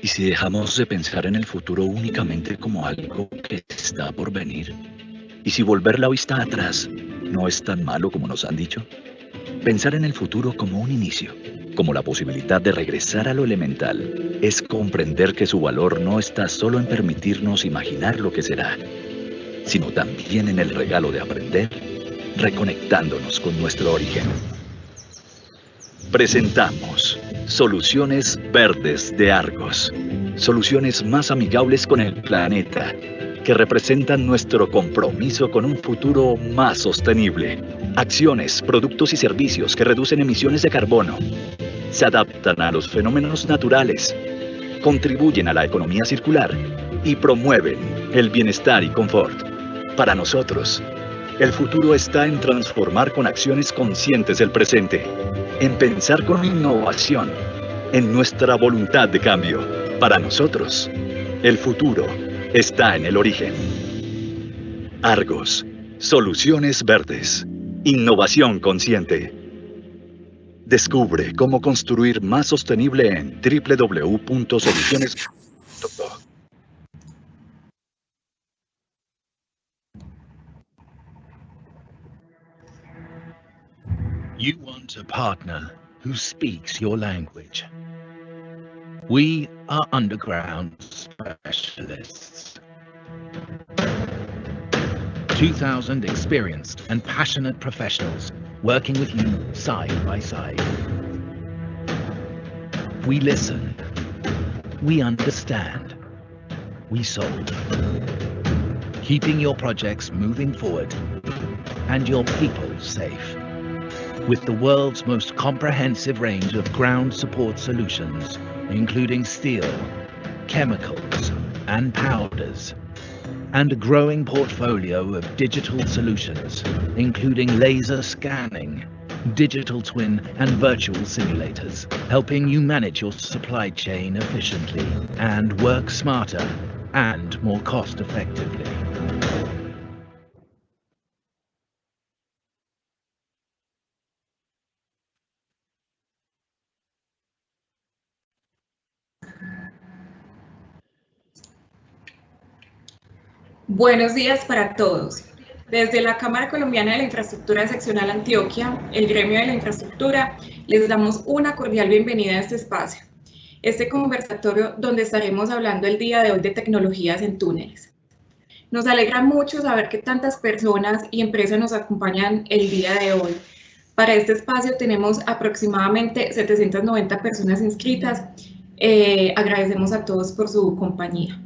¿Y si dejamos de pensar en el futuro únicamente como algo que está por venir? ¿Y si volver la vista atrás no es tan malo como nos han dicho? Pensar en el futuro como un inicio, como la posibilidad de regresar a lo elemental, es comprender que su valor no está solo en permitirnos imaginar lo que será, sino también en el regalo de aprender, reconectándonos con nuestro origen. Presentamos Soluciones Verdes de Argos. Soluciones más amigables con el planeta, que representan nuestro compromiso con un futuro más sostenible. Acciones, productos y servicios que reducen emisiones de carbono, se adaptan a los fenómenos naturales, contribuyen a la economía circular y promueven el bienestar y confort. Para nosotros, el futuro está en transformar con acciones conscientes el presente, en pensar con innovación, en nuestra voluntad de cambio. Para nosotros, el futuro está en el origen. Argos, soluciones verdes, innovación consciente. Descubre cómo construir más sostenible en www.soluciones.co. You want a partner who speaks your language. We are underground specialists. 2,000 experienced and passionate professionals working with you side by side. We listen. We understand. We solve. Keeping your projects moving forward and your people safe. With the world's most comprehensive range of ground support solutions, including steel, chemicals, and powders, and a growing portfolio of digital solutions, including laser scanning, digital twin, and virtual simulators, helping you manage your supply chain efficiently and work smarter and more cost-effectively. Buenos días para todos. Desde la Cámara Colombiana de la Infraestructura Seccional Antioquia, el gremio de la infraestructura, les damos una cordial bienvenida a este espacio. Este conversatorio donde estaremos hablando el día de hoy de tecnologías en túneles. Nos alegra mucho saber que tantas personas y empresas nos acompañan el día de hoy. Para este espacio tenemos aproximadamente 790 personas inscritas. Agradecemos a todos por su compañía.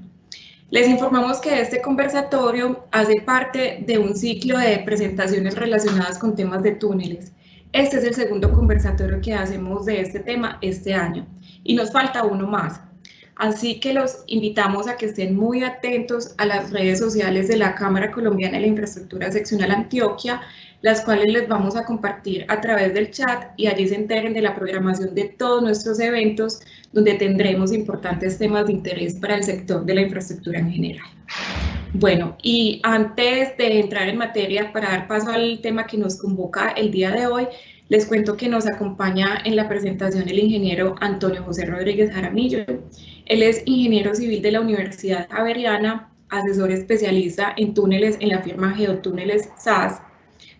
Les informamos que este conversatorio hace parte de un ciclo de presentaciones relacionadas con temas de túneles. Este es el segundo conversatorio que hacemos de este tema este año y nos falta uno más. Así que los invitamos a que estén muy atentos a las redes sociales de la Cámara Colombiana de la Infraestructura Seccional Antioquia, las cuales les vamos a compartir a través del chat y allí se enteren de la programación de todos nuestros eventos, donde tendremos importantes temas de interés para el sector de la infraestructura en general. Bueno, y antes de entrar en materia, para dar paso al tema que nos convoca el día de hoy, les cuento que nos acompaña en la presentación el ingeniero Antonio José Rodríguez Jaramillo. Él es ingeniero civil de la Universidad Javeriana, asesor especialista en túneles en la firma Geotúneles SAS.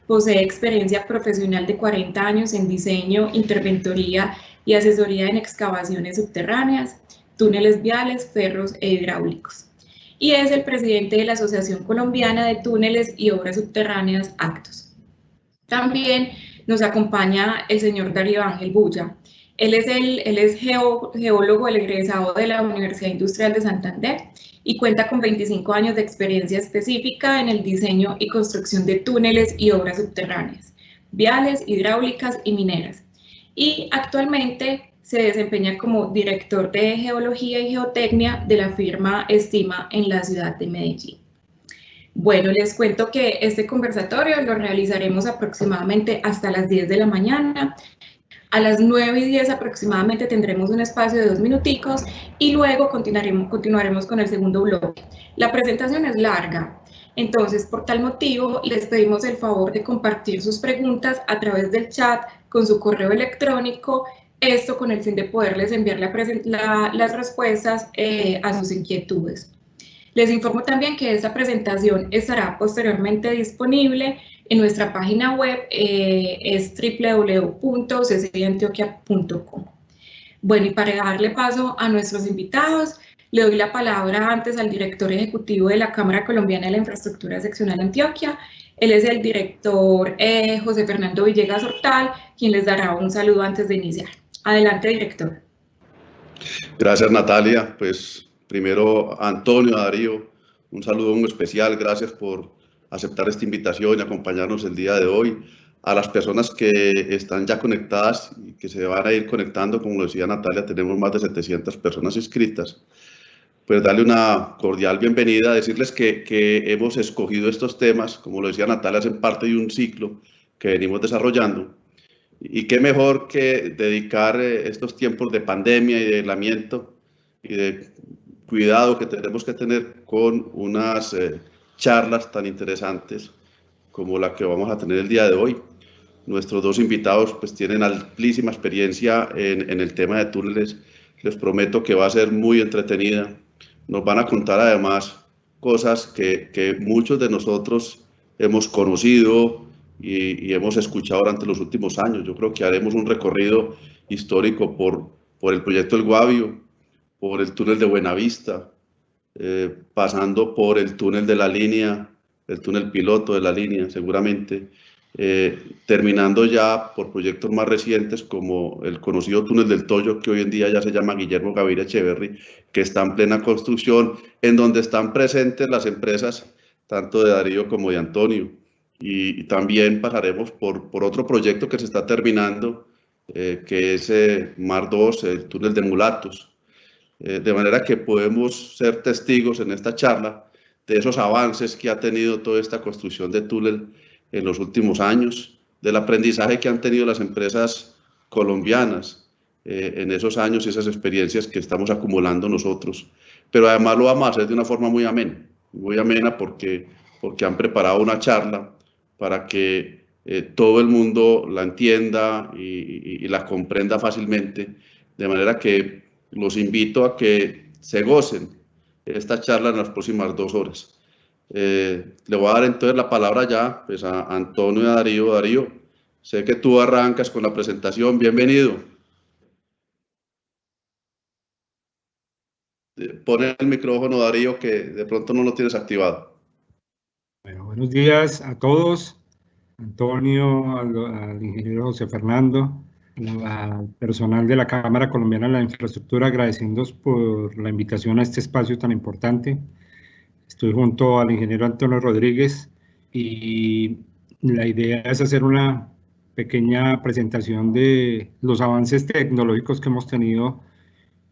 Posee experiencia profesional de 40 años en diseño, interventoría y asesoría en excavaciones subterráneas, túneles viales, ferros e hidráulicos. Y es el presidente de la Asociación Colombiana de Túneles y Obras Subterráneas, ACTUS. También nos acompaña el señor Darío Ángel Bulla. Él es geólogo egresado de la Universidad Industrial de Santander y cuenta con 25 años de experiencia específica en el diseño y construcción de túneles y obras subterráneas, viales, hidráulicas y mineras. Y actualmente se desempeña como director de Geología y Geotecnia de la firma Estima en la ciudad de Medellín. Bueno, les cuento que este conversatorio lo realizaremos aproximadamente hasta las 10 de la mañana. A las 9:10 aproximadamente tendremos un espacio de 2 minuticos y luego continuaremos con el segundo bloque. La presentación es larga, entonces por tal motivo les pedimos el favor de compartir sus preguntas a través del chat con su correo electrónico Esto con el fin de poderles enviar las respuestas a sus inquietudes. Les informo también que esta presentación estará posteriormente disponible en nuestra página web, es www.ccantioquia.com. Bueno, y para darle paso a nuestros invitados, le doy la palabra antes al director ejecutivo de la Cámara Colombiana de la Infraestructura Seccional Antioquia. Él es el director José Fernando Villegas Hortal, quien les dará un saludo antes de iniciar. Adelante, director. Gracias, Natalia. Pues primero, Antonio, Darío, un saludo muy especial. Gracias por aceptar esta invitación y acompañarnos el día de hoy. A las personas que están ya conectadas y que se van a ir conectando, como lo decía Natalia, tenemos más de 700 personas inscritas. Pues darle una cordial bienvenida, decirles que hemos escogido estos temas, como lo decía Natalia, hacen parte de un ciclo que venimos desarrollando. Y qué mejor que dedicar estos tiempos de pandemia y de aislamiento y de cuidado que tenemos que tener con unas charlas tan interesantes como la que vamos a tener el día de hoy. Nuestros dos invitados pues tienen amplísima experiencia en el tema de túneles. Les prometo que va a ser muy entretenida. Nos van a contar además cosas que muchos de nosotros hemos conocido y hemos escuchado durante los últimos años. Yo creo que haremos un recorrido histórico por el proyecto El Guavio, por el túnel de Buenavista, pasando por el túnel de la línea, el túnel piloto de la línea seguramente, terminando ya por proyectos más recientes como el conocido túnel del Toyo, que hoy en día ya se llama Guillermo Gaviria Echeverry, que está en plena construcción, en donde están presentes las empresas tanto de Darío como de Antonio. Y también pasaremos por otro proyecto que se está terminando, que es Mar 2, el túnel de Mulatos. De manera que podemos ser testigos en esta charla de esos avances que ha tenido toda esta construcción de túnel en los últimos años, del aprendizaje que han tenido las empresas colombianas en esos años y esas experiencias que estamos acumulando nosotros. Pero además lo vamos a hacer de una forma muy amena porque han preparado una charla para que todo el mundo la entienda y la comprenda fácilmente, de manera que los invito a que se gocen esta charla en las próximas 2 horas. Le voy a dar entonces la palabra ya pues, a Antonio y a Darío. Darío, sé que tú arrancas con la presentación. Bienvenido. Pon el micrófono, Darío, que de pronto no lo tienes activado. Bueno, buenos días a todos. Antonio, al ingeniero José Fernando, al personal de la Cámara Colombiana de la Infraestructura, agradeciéndoos por la invitación a este espacio tan importante. Estoy junto al ingeniero Antonio Rodríguez y la idea es hacer una pequeña presentación de los avances tecnológicos que hemos tenido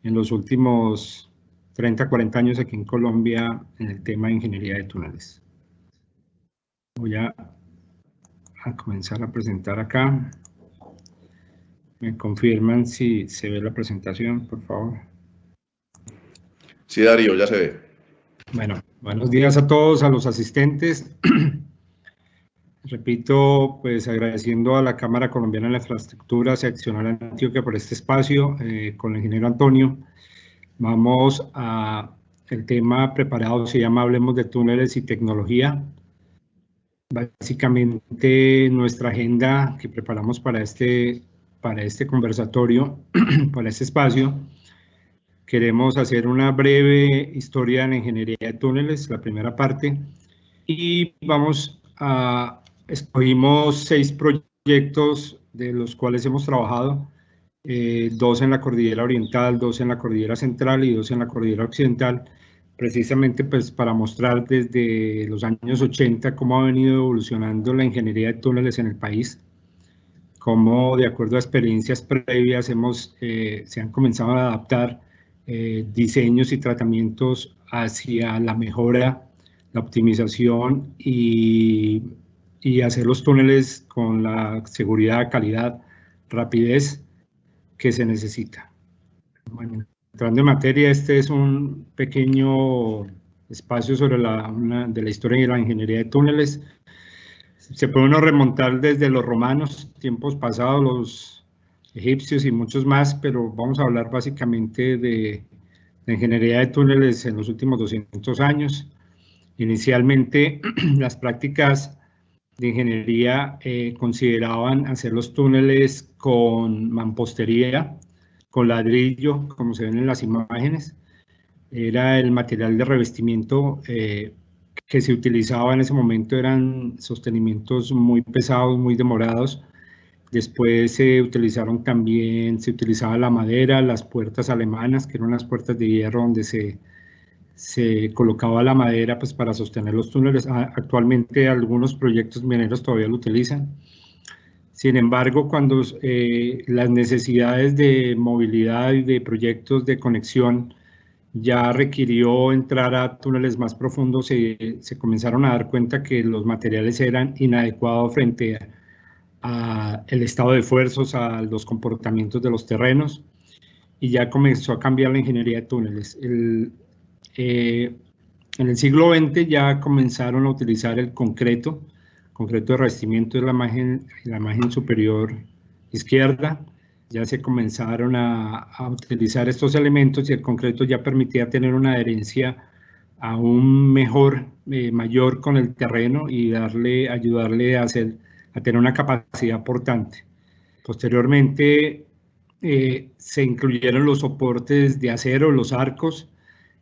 en los últimos 30, 40 años aquí en Colombia en el tema de ingeniería de túneles. Voy a comenzar a presentar acá. ¿Me confirman si se ve la presentación, por favor? Sí, Darío, ya se ve. Bueno, buenos días a todos, a los asistentes. Repito, pues agradeciendo a la Cámara Colombiana de la Infraestructura Seccional Antioquia por este espacio, con el ingeniero Antonio. Vamos a el tema preparado, se llama Hablemos de túneles y tecnología. Básicamente nuestra agenda que preparamos para este conversatorio, para este espacio, queremos hacer una breve historia en la ingeniería de túneles, la primera parte, y escogimos 6 proyectos de los cuales hemos trabajado, 2 en la Cordillera Oriental, 2 en la Cordillera Central y 2 en la Cordillera Occidental, precisamente pues para mostrar desde los años 80 cómo ha venido evolucionando la ingeniería de túneles en el país, cómo de acuerdo a experiencias previas se han comenzado a adaptar diseños y tratamientos hacia la mejora, la optimización y hacer los túneles con la seguridad, calidad, rapidez que se necesita. Bueno, entrando en materia, este es un pequeño espacio sobre de la historia de la ingeniería de túneles. Se puede uno remontar desde los romanos, tiempos pasados, egipcios y muchos más, pero vamos a hablar básicamente de ingeniería de túneles en los últimos 200 años. Inicialmente, las prácticas de ingeniería consideraban hacer los túneles con mampostería, con ladrillo, como se ven en las imágenes. Era el material de revestimiento que se utilizaba en ese momento, eran sostenimientos muy pesados, muy demorados. Después se utilizaba la madera, las puertas alemanas, que eran unas puertas de hierro donde se colocaba la madera pues, para sostener los túneles. Actualmente algunos proyectos mineros todavía lo utilizan. Sin embargo, cuando las necesidades de movilidad y de proyectos de conexión ya requirió entrar a túneles más profundos, se comenzaron a dar cuenta que los materiales eran inadecuados frente a el estado de fuerzas, a los comportamientos de los terrenos, y ya comenzó a cambiar la ingeniería de túneles. En el siglo XX ya comenzaron a utilizar el concreto de revestimiento, es la imagen superior izquierda. Ya se comenzaron a utilizar estos elementos y el concreto ya permitía tener una adherencia aún mayor con el terreno y ayudarle a tener una capacidad portante. Posteriormente se incluyeron los soportes de acero, los arcos.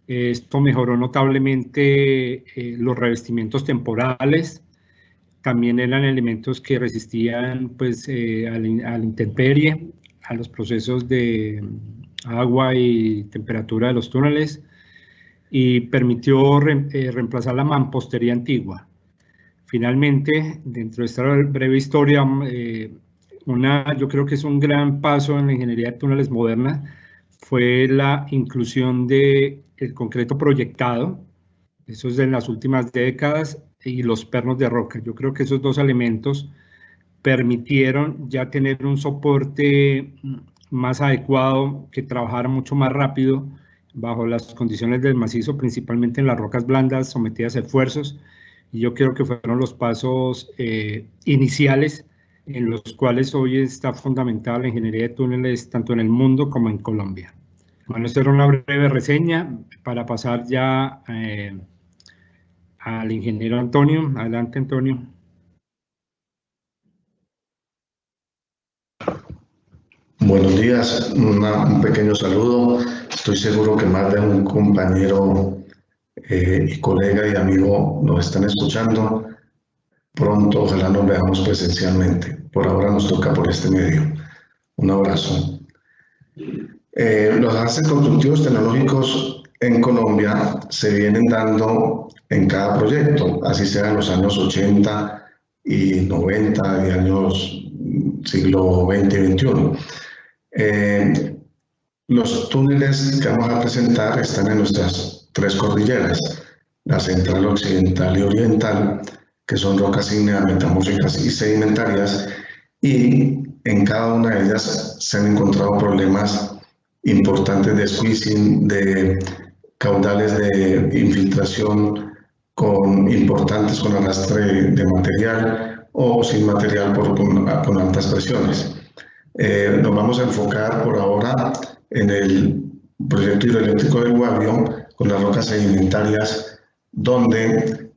Esto mejoró notablemente los revestimientos temporales. También eran elementos que resistían pues, a la intemperie, a los procesos de agua y temperatura de los túneles, y permitió reemplazar la mampostería antigua. Finalmente, dentro de esta breve historia, yo creo que es un gran paso en la ingeniería de túneles moderna, fue la inclusión del concreto proyectado, eso es de las últimas décadas, y los pernos de roca. Yo creo que esos dos elementos permitieron ya tener un soporte más adecuado, que trabajara mucho más rápido bajo las condiciones del macizo, principalmente en las rocas blandas sometidas a esfuerzos, y yo creo que fueron los pasos iniciales en los cuales hoy está fundamentada la ingeniería de túneles tanto en el mundo como en Colombia. Bueno, esta era una breve reseña para pasar ya al ingeniero Antonio. Adelante, Antonio. Buenos días, un pequeño saludo. Estoy seguro que más de un compañero y colega y amigo nos están escuchando. Pronto, ojalá nos veamos presencialmente. Por ahora nos toca por este medio. Un abrazo. Los avances constructivos tecnológicos en Colombia se vienen dando en cada proyecto, así sea en los años 80 y 90 y años siglo XX y XXI. Los túneles que vamos a presentar están en nuestras tres cordilleras, la central, occidental y oriental, que son rocas ígneas, metamórficas y sedimentarias, y en cada una de ellas se han encontrado problemas importantes de squeezing, de caudales de infiltración importantes con arrastre de material o sin material con altas presiones. Nos vamos a enfocar por ahora en el proyecto hidroeléctrico de Guavio con las rocas sedimentarias, donde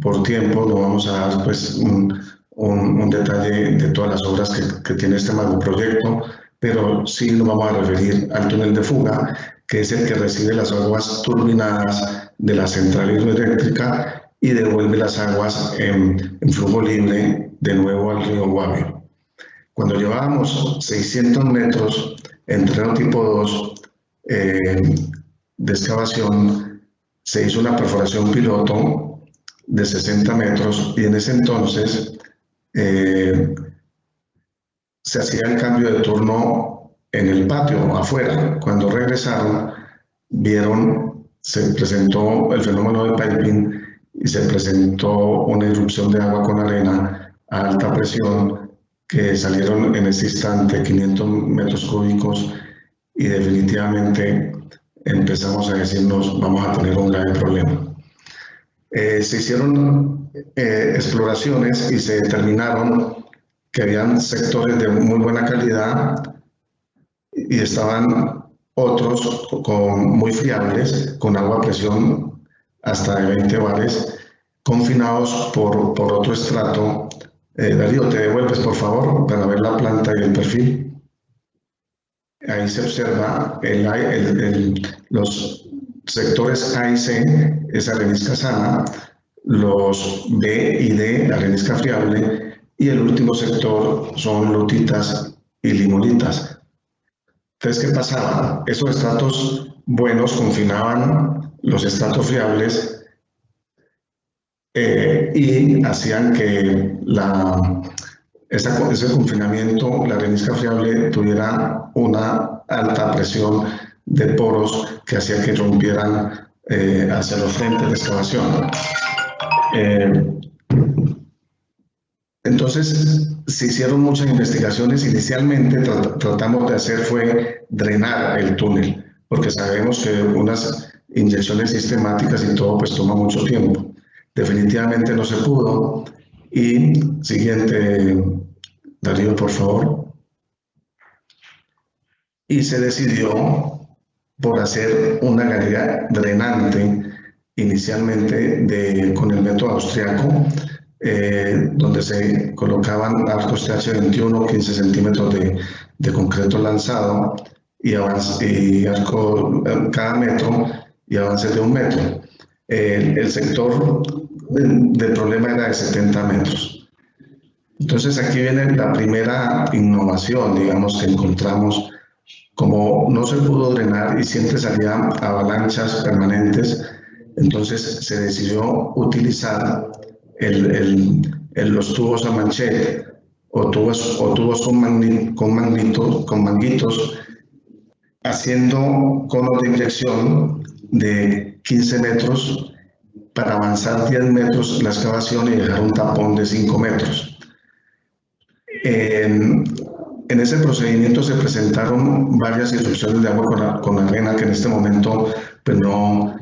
por tiempo no vamos a dar pues, un detalle de todas las obras que tiene este macroproyecto, pero sí nos vamos a referir al túnel de fuga, que es el que recibe las aguas turbinadas de la central hidroeléctrica y devuelve las aguas en flujo libre de nuevo al río Guavio. Cuando llevábamos 600 metros en terreno tipo 2 de excavación, se hizo una perforación piloto de 60 metros y en ese entonces se hacía el cambio de turno en el patio, afuera. Cuando regresaron, se presentó el fenómeno de piping y se presentó una irrupción de agua con arena a alta presión, que salieron en ese instante 500 metros cúbicos y definitivamente empezamos a decirnos vamos a tener un grave problema. Se hicieron exploraciones y se determinaron que habían sectores de muy buena calidad y estaban otros muy fiables, con agua a presión hasta de 20 bares, confinados por otro estrato. Darío, te devuelves por favor para ver la planta y el perfil. Ahí se observa los sectores A y C, es arenisca sana, los B y D, arenisca friable, y el último sector son lutitas y limolitas. Entonces, ¿qué pasaba? Esos estratos buenos confinaban los estratos friables y hacían que ese confinamiento, la arenisca friable, tuviera una alta presión de poros que hacía que rompieran hacia los frentes de excavación. Entonces, se hicieron muchas investigaciones. Inicialmente tratamos de hacer fue drenar el túnel, porque sabemos que unas inyecciones sistemáticas y todo pues toma mucho tiempo. Definitivamente no se pudo. Y siguiente, Darío, por favor. Y se decidió por hacer una galería drenante inicialmente con el método austriaco, donde se colocaban arcos TH21, 15 centímetros de concreto lanzado y arco cada metro y avances de 1 metro. El sector del problema era de 70 metros. Entonces aquí viene la primera innovación, digamos, que encontramos. Como no se pudo drenar y siempre salían avalanchas permanentes, entonces se decidió utilizar los tubos a manchete o tubos con manguitos, haciendo conos de inyección de 15 metros para avanzar 10 metros la excavación y dejar un tapón de 5 metros. En ese procedimiento se presentaron varias irrupciones de agua con arena que en este momento pues no,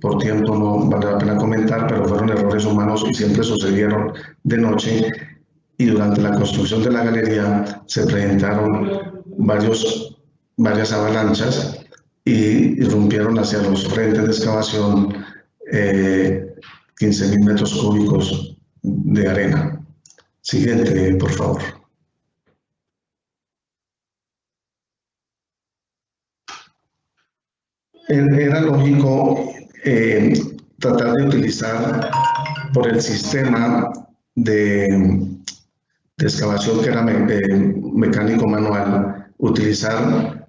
por tiempo no vale la pena comentar, pero fueron errores humanos y siempre sucedieron de noche. Y durante la construcción de la galería se presentaron varias avalanchas y irrumpieron hacia los frentes de excavación 15.000 metros cúbicos de arena. Siguiente, por favor. Era lógico tratar de utilizar por el sistema de excavación que era mecánico manual, utilizar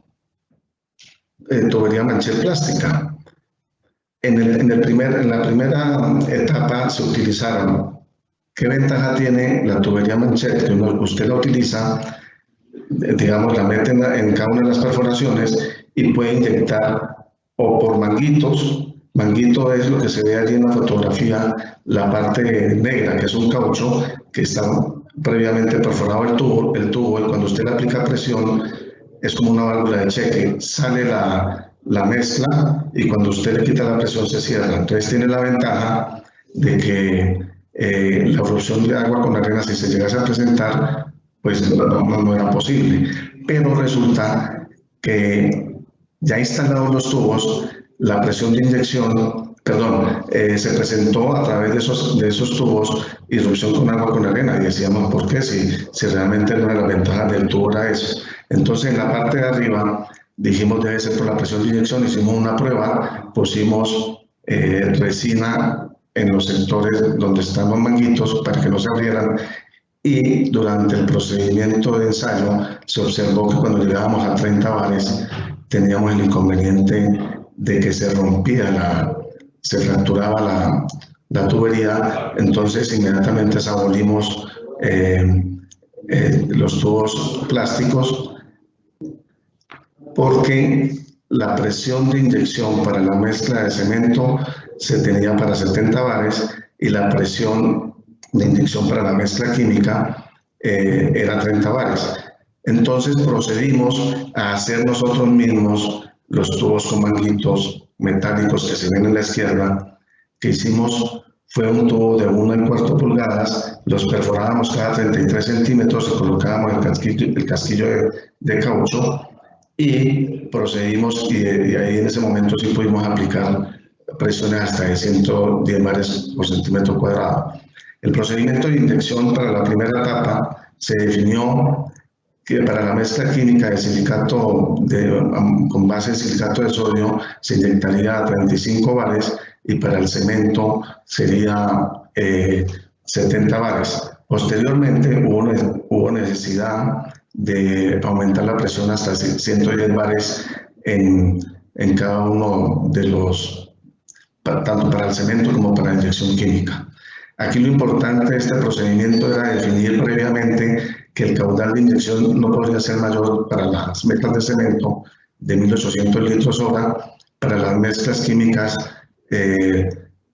tubería manchet plástica. En la primera etapa se utilizaron. ¿Qué ventaja tiene la tubería manchet? Que usted la utiliza, digamos, la mete en cada una de las perforaciones y puede inyectar o por manguitos. Manguito es lo que se ve allí en la fotografía, la parte negra, que es un caucho que está previamente perforado el tubo, y cuando usted le aplica presión, es como una válvula de cheque, sale la mezcla y cuando usted le quita la presión se cierra. Entonces tiene la ventaja de que la erupción de agua con arena, si se llegase a presentar, pues no era posible. Pero resulta que ya instalados los tubos, la presión de inyección, se presentó a través de esos tubos irrupción con agua con arena, y decíamos, ¿por qué? Si realmente una de las ventajas del tubo era eso. Entonces, en la parte de arriba, dijimos, debe ser por la presión de inyección, hicimos una prueba, pusimos resina en los sectores donde están los manguitos para que no se abrieran, y durante el procedimiento de ensayo se observó que cuando llegábamos a 30 bares, teníamos el inconveniente de que se rompía se fracturaba la tubería. Entonces inmediatamente abolimos los tubos plásticos, porque la presión de inyección para la mezcla de cemento se tenía para 70 bares y la presión de inyección para la mezcla química era 30 bares. Entonces procedimos a hacer nosotros mismos los tubos con manguitos metálicos que se ven en la izquierda, que hicimos fue un tubo de 1¼ pulgadas, los perforábamos cada 33 centímetros y colocábamos el casquillo de caucho y procedimos y ahí en ese momento sí pudimos aplicar presiones hasta de 110 bares por centímetro cuadrado. El procedimiento de inyección para la primera etapa se definió que para la mezcla química de silicato con base de silicato de sodio se inyectaría a 35 bares y para el cemento sería 70 bares. Posteriormente hubo necesidad de aumentar la presión hasta 110 bares en cada uno de los, tanto para el cemento como para la inyección química. Aquí lo importante de este procedimiento era definir previamente que el caudal de inyección no podría ser mayor para las mezclas de cemento de 1800 litros hora, para las mezclas químicas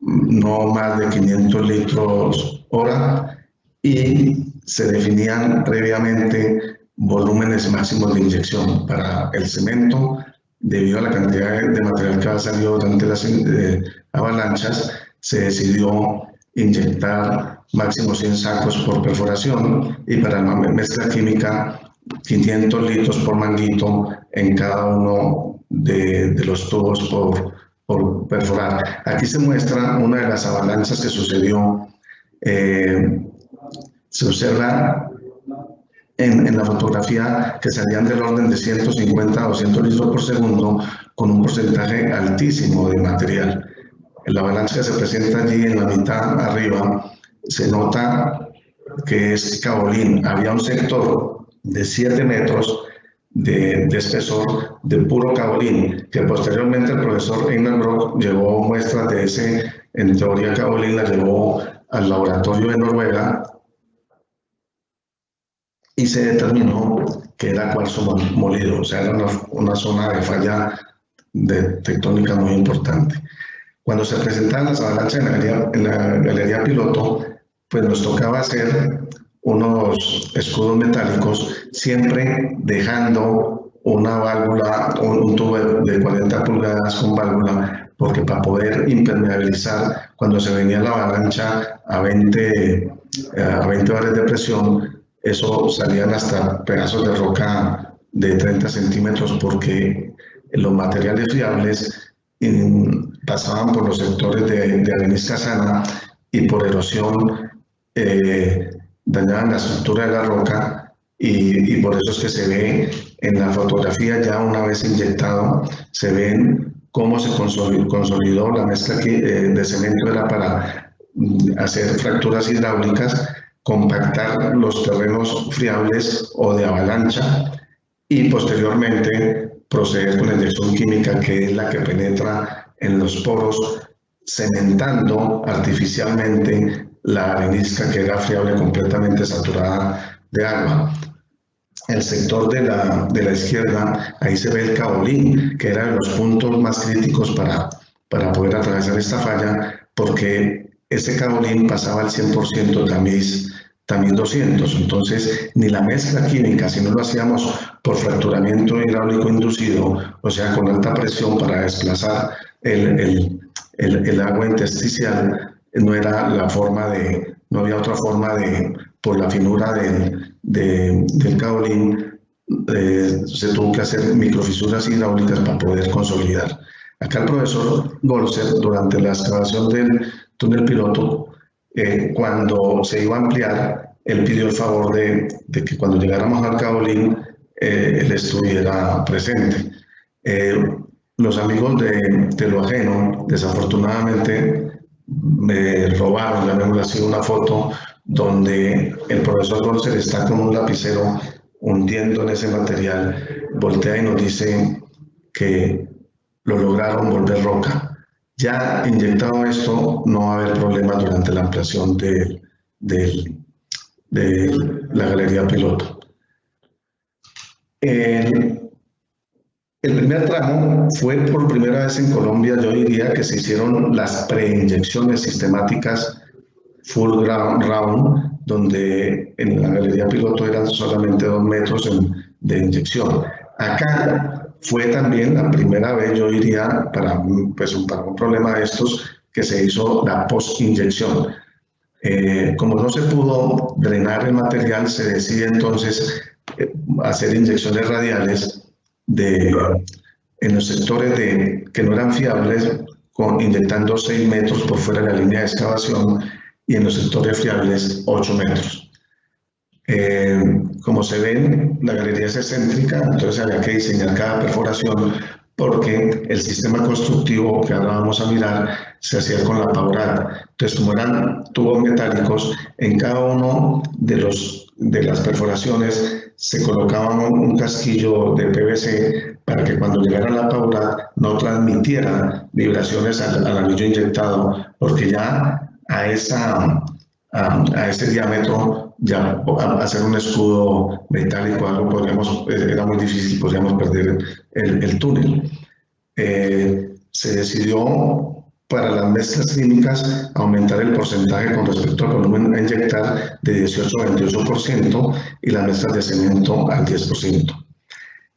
no más de 500 litros hora, y se definían previamente volúmenes máximos de inyección. Para el cemento, debido a la cantidad de material que ha salido durante las avalanchas, se decidió inyectar máximo 100 sacos por perforación, y para la mezcla química 500 litros por manguito en cada uno de los tubos por perforar. Aquí se muestra una de las avalanchas que sucedió. Se observa en la fotografía que salían del orden de 150 a 200 litros por segundo con un porcentaje altísimo de material. La avalancha que se presenta allí en la mitad arriba se nota que es caolín. Había un sector de 7 metros de espesor de puro caolín, que posteriormente el profesor Einar Brock llevó muestras de ese, en teoría caolín, la llevó al laboratorio de Noruega y se determinó que era cuarzo molido, o sea, era una zona de falla tectónica muy importante. Cuando se presentaban las avalanchas en la galería piloto, pues nos tocaba hacer unos escudos metálicos, siempre dejando una válvula, un tubo de 40 pulgadas con válvula, porque para poder impermeabilizar cuando se venía la avalancha a 20 bares de presión, eso salían hasta pedazos de roca de 30 centímetros, porque los materiales friables pasaban por los sectores de arenisca sana y por erosión dañaban la estructura de la roca, y por eso es que se ve en la fotografía, ya una vez inyectado, se ven cómo se consolidó la mezcla de cemento. Era para hacer fracturas hidráulicas, compactar los terrenos friables o de avalancha, y posteriormente proceder con la inyección química, que es la que penetra en los poros, cementando artificialmente la arenisca que era friable completamente saturada de agua. El sector de la izquierda, ahí se ve el caolín, que era de los puntos más críticos para poder atravesar esta falla, porque ese caolín pasaba al 100% tamiz 200. Entonces, ni la mezcla química, si no lo hacíamos por fracturamiento hidráulico inducido, o sea, con alta presión para desplazar el agua intersticial, no era la forma no había otra forma por la finura del caolín, se tuvo que hacer microfisuras hidráulicas para poder consolidar. Acá el profesor Golser, durante la excavación del túnel piloto, cuando se iba a ampliar, él pidió el favor de que cuando llegáramos al caolín, él estuviera presente. Los amigos de lo ajeno, desafortunadamente, me robaron, llamémoslo así, una foto donde el profesor Golser está con un lapicero hundiendo en ese material, voltea y nos dice que lo lograron volver roca. Ya inyectado esto, no va a haber problema durante la ampliación de la galería piloto. El primer tramo fue por primera vez en Colombia, yo diría que se hicieron las preinyecciones sistemáticas full round, donde en la galería piloto eran solamente 2 metros de inyección. Acá fue también la primera vez, yo diría, para un problema de estos, que se hizo la post-inyección. Como no se pudo drenar el material, se decide entonces hacer inyecciones radiales en los sectores que no eran fiables, inyectando 6 metros por fuera de la línea de excavación, y en los sectores fiables 8 metros. Como se ven, la galería es excéntrica, entonces había que diseñar cada perforación, porque el sistema constructivo que ahora vamos a mirar se hacía con la paurada. Entonces, como eran tubos metálicos, en cada uno de las perforaciones se colocaba un casquillo de PVC para que cuando llegara la paurada no transmitiera vibraciones al anillo inyectado, porque ya a ese diámetro, ya hacer un escudo metálico era muy difícil, podríamos perder el túnel. Se decidió para las mezclas químicas aumentar el porcentaje con respecto al volumen a inyectar de 18 a 28% y las mezclas de cemento al 10%.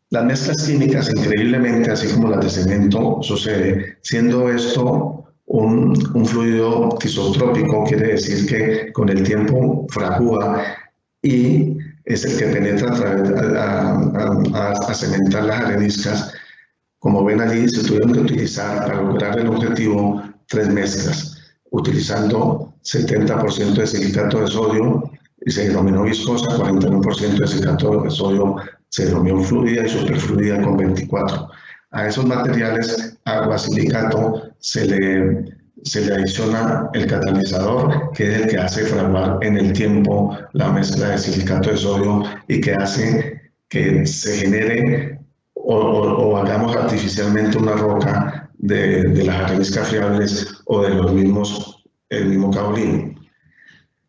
Las mezclas químicas, increíblemente, así como las de cemento, sucede, siendo esto un fluido tisotrópico, quiere decir que con el tiempo fragúa y es el que penetra a cementar las areniscas. Como ven allí, se tuvieron que utilizar para lograr el objetivo 3 mezclas, utilizando 70% de silicato de sodio y se denominó viscosa, 41% de silicato de sodio se denominó fluida y superfluida con 24%. A esos materiales, agua, silicato, se le adiciona el catalizador, que es el que hace fraguar en el tiempo la mezcla de silicato de sodio y que hace que se genere o hagamos artificialmente una roca de las areniscas fiables o de el mismo caolín.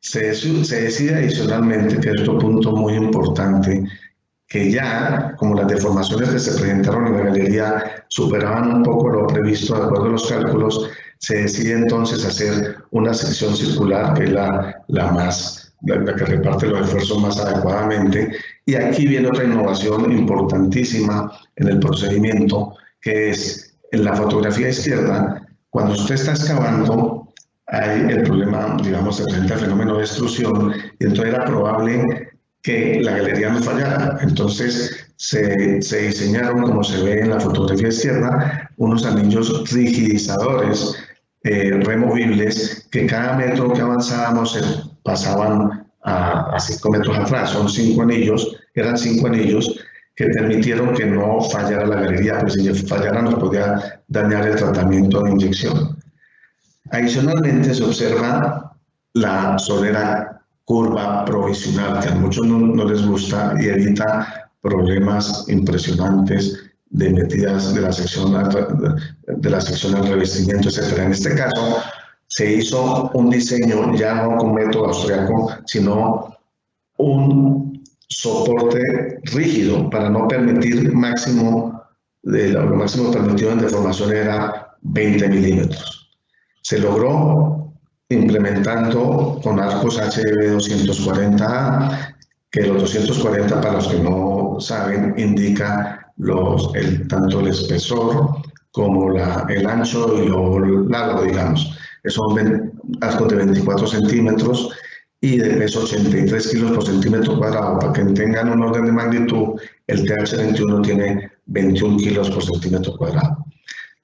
Se decide adicionalmente, que es otro punto muy importante, que ya, como las deformaciones que se presentaron en la galería superaban un poco lo previsto de acuerdo a los cálculos, se decide entonces hacer una sección circular, que es la que reparte los esfuerzos más adecuadamente. Y aquí viene otra innovación importantísima en el procedimiento, que es en la fotografía izquierda, cuando usted está excavando, hay el problema, digamos, se presenta el fenómeno de extrusión, y entonces era probable que la galería no fallara. Entonces se diseñaron, como se ve en la fotografía izquierda, unos anillos rigidizadores removibles que cada metro que avanzábamos pasaban a 5 metros atrás. Son 5 anillos, eran 5 anillos que permitieron que no fallara la galería, pues si fallara nos podía dañar el tratamiento de inyección. Adicionalmente se observa la solera curva provisional, que a muchos no les gusta y evita problemas impresionantes de metidas de la sección al revestimiento, etc. En este caso se hizo un diseño ya no con método austriaco, sino un soporte rígido para no permitir lo máximo permitido en deformación era 20 milímetros. Se logró implementando con arcos HDB 240A, que los 240, para los que no saben, indica tanto el espesor como el ancho y lo largo, digamos. Son arcos de 24 centímetros y de peso 83 kilos por centímetro cuadrado. Para que tengan un orden de magnitud, el TH21 tiene 21 kilos por centímetro cuadrado.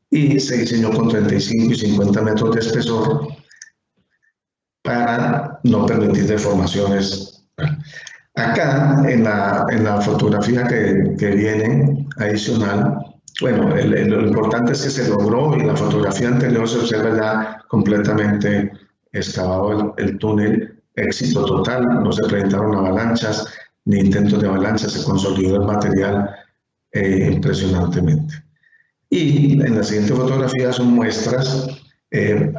Y se diseñó con 35 y 50 metros de espesor para no permitir deformaciones. Acá, en la fotografía que viene adicional, bueno, lo importante es que se logró, y en la fotografía anterior se observa ya completamente excavado el túnel, éxito total, no se presentaron avalanchas ni intentos de avalanchas, se consolidó el material impresionantemente. Y en la siguiente fotografía son muestras.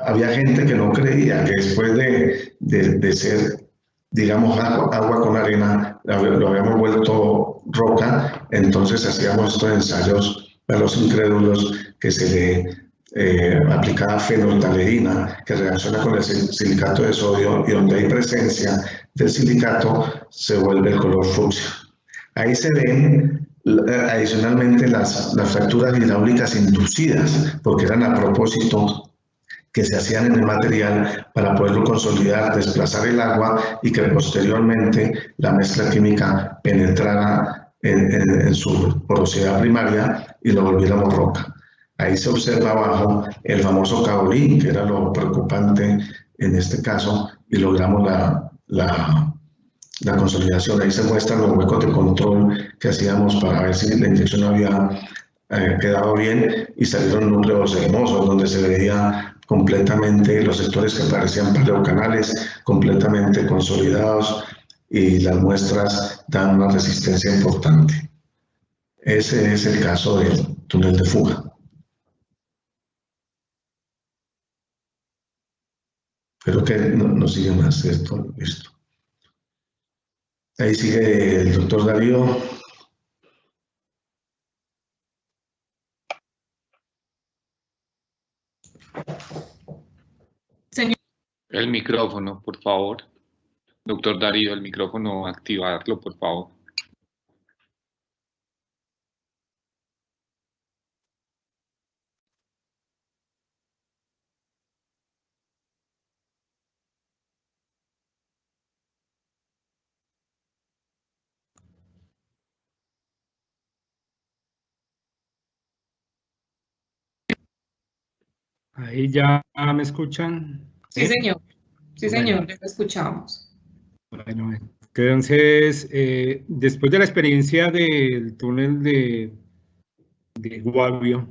Había gente que no creía que después de ser, digamos, agua con arena, lo habíamos vuelto roca. Entonces hacíamos estos ensayos para los incrédulos, que se le aplicaba fenolftaleína, que reacciona con el silicato de sodio, y donde hay presencia del silicato se vuelve el color fucsia. Ahí se ven adicionalmente las fracturas hidráulicas inducidas, porque eran a propósito que se hacían en el material para poderlo consolidar, desplazar el agua y que posteriormente la mezcla química penetrara en su porosidad primaria y lo volviéramos roca. Ahí se observa abajo el famoso caolín, que era lo preocupante en este caso, y logramos la consolidación. Ahí se muestran los huecos de control que hacíamos para ver si la inyección había quedado bien, y salieron núcleos hermosos donde se veía completamente los sectores que parecían paleocanales completamente consolidados, y las muestras dan una resistencia importante. Ese es el caso del túnel de fuga. Creo que no sigue más esto. Listo. Ahí sigue el doctor Darío. Señor. El micrófono, por favor. Doctor Darío, el micrófono, activarlo, por favor. Ahí ya me escuchan. Sí, señor. Sí, señor, les escuchamos. Bueno, entonces, después de la experiencia del túnel de Guavio,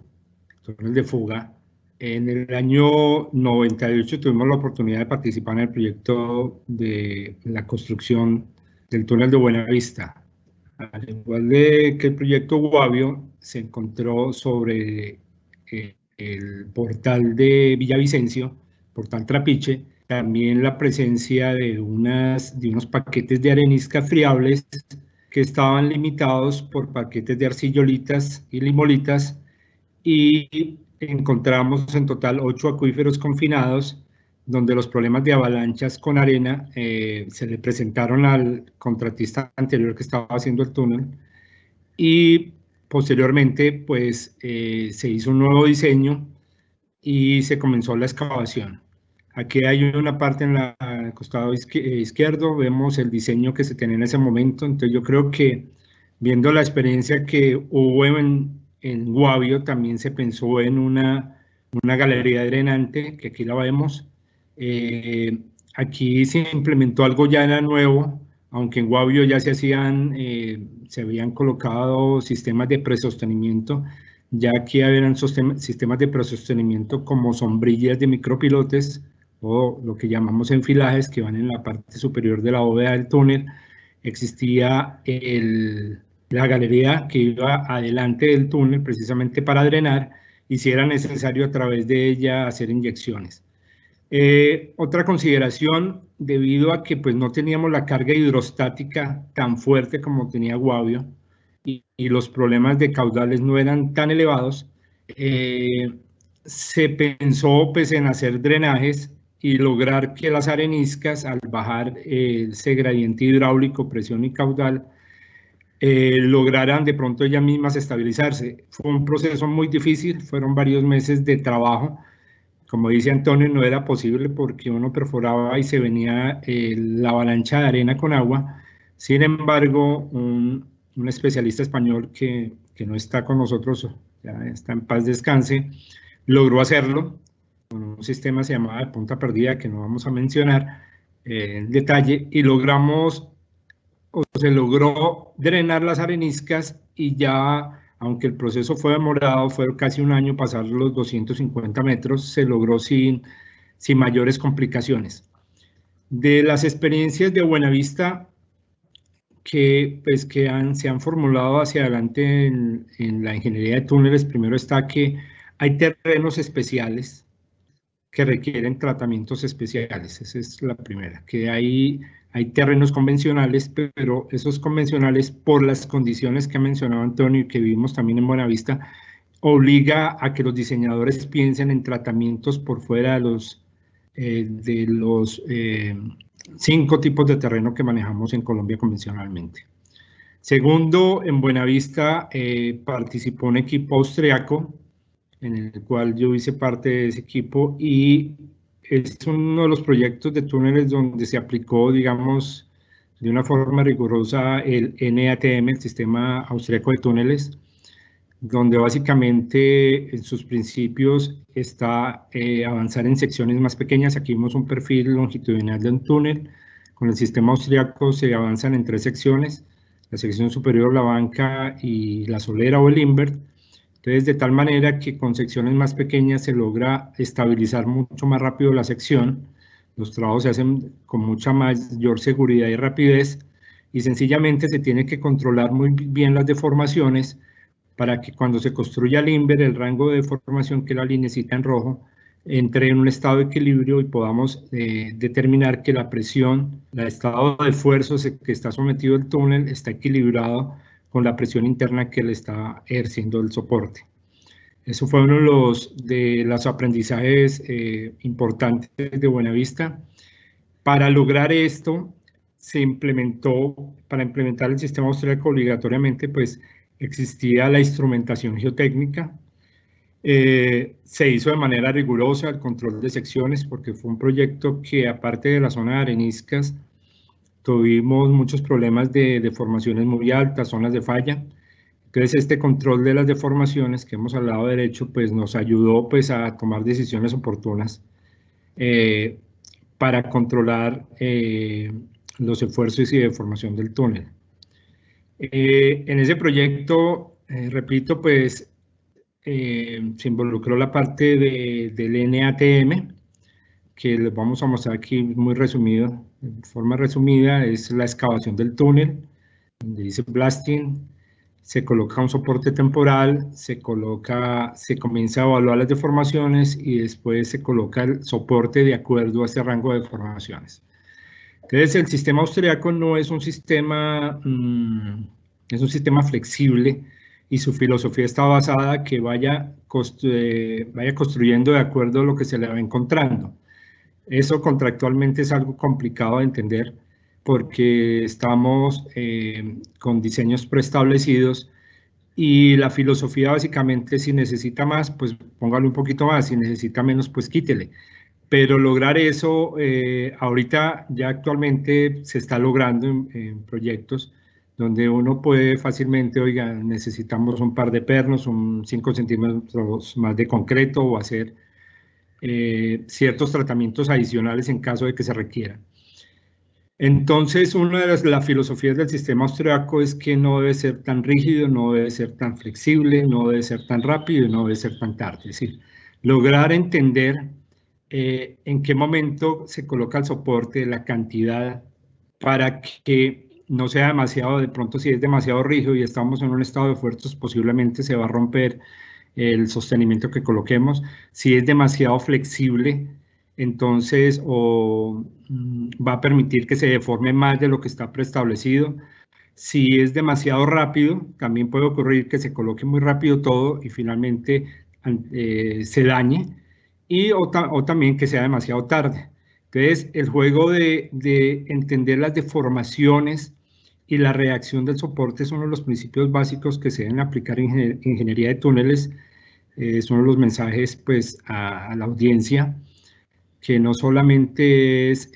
túnel de fuga, en el año 98 tuvimos la oportunidad de participar en el proyecto de la construcción del túnel de Buenavista. Al igual que el proyecto Guavio, se encontró sobre el portal de Villavicencio, portal Trapiche, también la presencia de unos paquetes de arenisca friables que estaban limitados por paquetes de arcillolitas y limolitas, y encontramos en total 8 acuíferos confinados, donde los problemas de avalanchas con arena se le presentaron al contratista anterior que estaba haciendo el túnel, y posteriormente pues se hizo un nuevo diseño y se comenzó la excavación. Aquí hay una parte en el costado izquierdo, vemos el diseño que se tenía en ese momento. Entonces yo creo que viendo la experiencia que hubo en Guavio, también se pensó en una galería drenante, que aquí la vemos. Aquí se implementó algo ya era nuevo, aunque en Guavio ya se habían colocado sistemas de presostenimiento. Ya aquí habían sistemas de presostenimiento como sombrillas de micropilotes, o lo que llamamos enfilajes, que van en la parte superior de la bóveda del túnel. Existía la galería que iba adelante del túnel precisamente para drenar, y si era necesario a través de ella hacer inyecciones. Otra consideración, debido a que pues, no teníamos la carga hidrostática tan fuerte como tenía Guavio, y los problemas de caudales no eran tan elevados, se pensó pues, en hacer drenajes y lograr que las areniscas, al bajar ese gradiente hidráulico, presión y caudal, lograran de pronto ellas mismas estabilizarse. Fue un proceso muy difícil, fueron varios meses de trabajo. Como dice Antonio, no era posible porque uno perforaba y se venía la avalancha de arena con agua. Sin embargo, un especialista español que no está con nosotros, ya está en paz descanse, logró hacerlo con un sistema que se llamaba de punta perdida, que no vamos a mencionar en detalle, y se logró drenar las areniscas, y ya, aunque el proceso fue demorado, fue casi un año pasar los 250 metros, se logró sin mayores complicaciones. De las experiencias de Buenavista que se han formulado hacia adelante en la ingeniería de túneles, primero está que hay terrenos especiales que requieren tratamientos especiales. Esa es la primera, que hay terrenos convencionales, pero esos convencionales, por las condiciones que ha mencionado Antonio y que vimos también en Buenavista, obliga a que los diseñadores piensen en tratamientos por fuera de los 5 tipos de terreno que manejamos en Colombia convencionalmente. Segundo, en Buenavista participó un equipo austriaco en el cual yo hice parte de ese equipo, y es uno de los proyectos de túneles donde se aplicó, digamos, de una forma rigurosa el NATM, el Sistema Austriaco de Túneles, donde básicamente en sus principios está avanzar en secciones más pequeñas. Aquí vemos un perfil longitudinal de un túnel. Con el sistema austriaco se avanzan en 3 secciones, la sección superior, la banca y la solera o el invert. Entonces, de tal manera que con secciones más pequeñas se logra estabilizar mucho más rápido la sección. Los trabajos se hacen con mucha mayor seguridad y rapidez, y sencillamente se tiene que controlar muy bien las deformaciones para que cuando se construya el invert, el rango de deformación, que es la linecita en rojo, entre en un estado de equilibrio y podamos determinar que la presión, el estado de esfuerzo que está sometido el túnel está equilibrado con la presión interna que le está ejerciendo el soporte. Eso fue uno de los aprendizajes importantes de Buenavista. Para lograr esto, para implementar el sistema austriaco obligatoriamente, pues existía la instrumentación geotécnica. Se hizo de manera rigurosa el control de secciones, porque fue un proyecto que, aparte de la zona de areniscas, tuvimos muchos problemas de deformaciones muy altas, zonas de falla. Entonces, este control de las deformaciones que hemos hablado de derecho, pues nos ayudó pues a tomar decisiones oportunas para controlar los esfuerzos y deformación del túnel. En ese proyecto, repito, pues se involucró la parte del NATM, que les vamos a mostrar aquí muy resumido. De forma resumida, es la excavación del túnel, donde dice blasting, se coloca un soporte temporal, se comienza a evaluar las deformaciones y después se coloca el soporte de acuerdo a este rango de deformaciones. Entonces, el sistema austriaco no es un sistema, es un sistema flexible, y su filosofía está basada en que vaya construyendo de acuerdo a lo que se le va encontrando. Eso contractualmente es algo complicado de entender, porque estamos con diseños preestablecidos, y la filosofía básicamente, si necesita más, pues póngale un poquito más, si necesita menos, pues quítele. Pero lograr eso, ahorita ya actualmente se está logrando en proyectos donde uno puede fácilmente, oiga, necesitamos un par de pernos, 5 centímetros más de concreto, o hacer ciertos tratamientos adicionales en caso de que se requieran. Entonces, una de las filosofías del sistema austriaco es que no debe ser tan rígido, no debe ser tan flexible, no debe ser tan rápido y no debe ser tan tarde. Es decir, lograr entender en qué momento se coloca el soporte, la cantidad, para que no sea demasiado, de pronto si es demasiado rígido y estamos en un estado de esfuerzos, posiblemente se va a romper el sostenimiento que coloquemos. Si es demasiado flexible, entonces va a permitir que se deforme más de lo que está preestablecido. Si es demasiado rápido, también puede ocurrir que se coloque muy rápido todo y finalmente se dañe, o también que sea demasiado tarde. Entonces, el juego de entender las deformaciones y la reacción del soporte es uno de los principios básicos que se deben aplicar en ingeniería de túneles. Es uno de los mensajes pues, a la audiencia, que no solamente es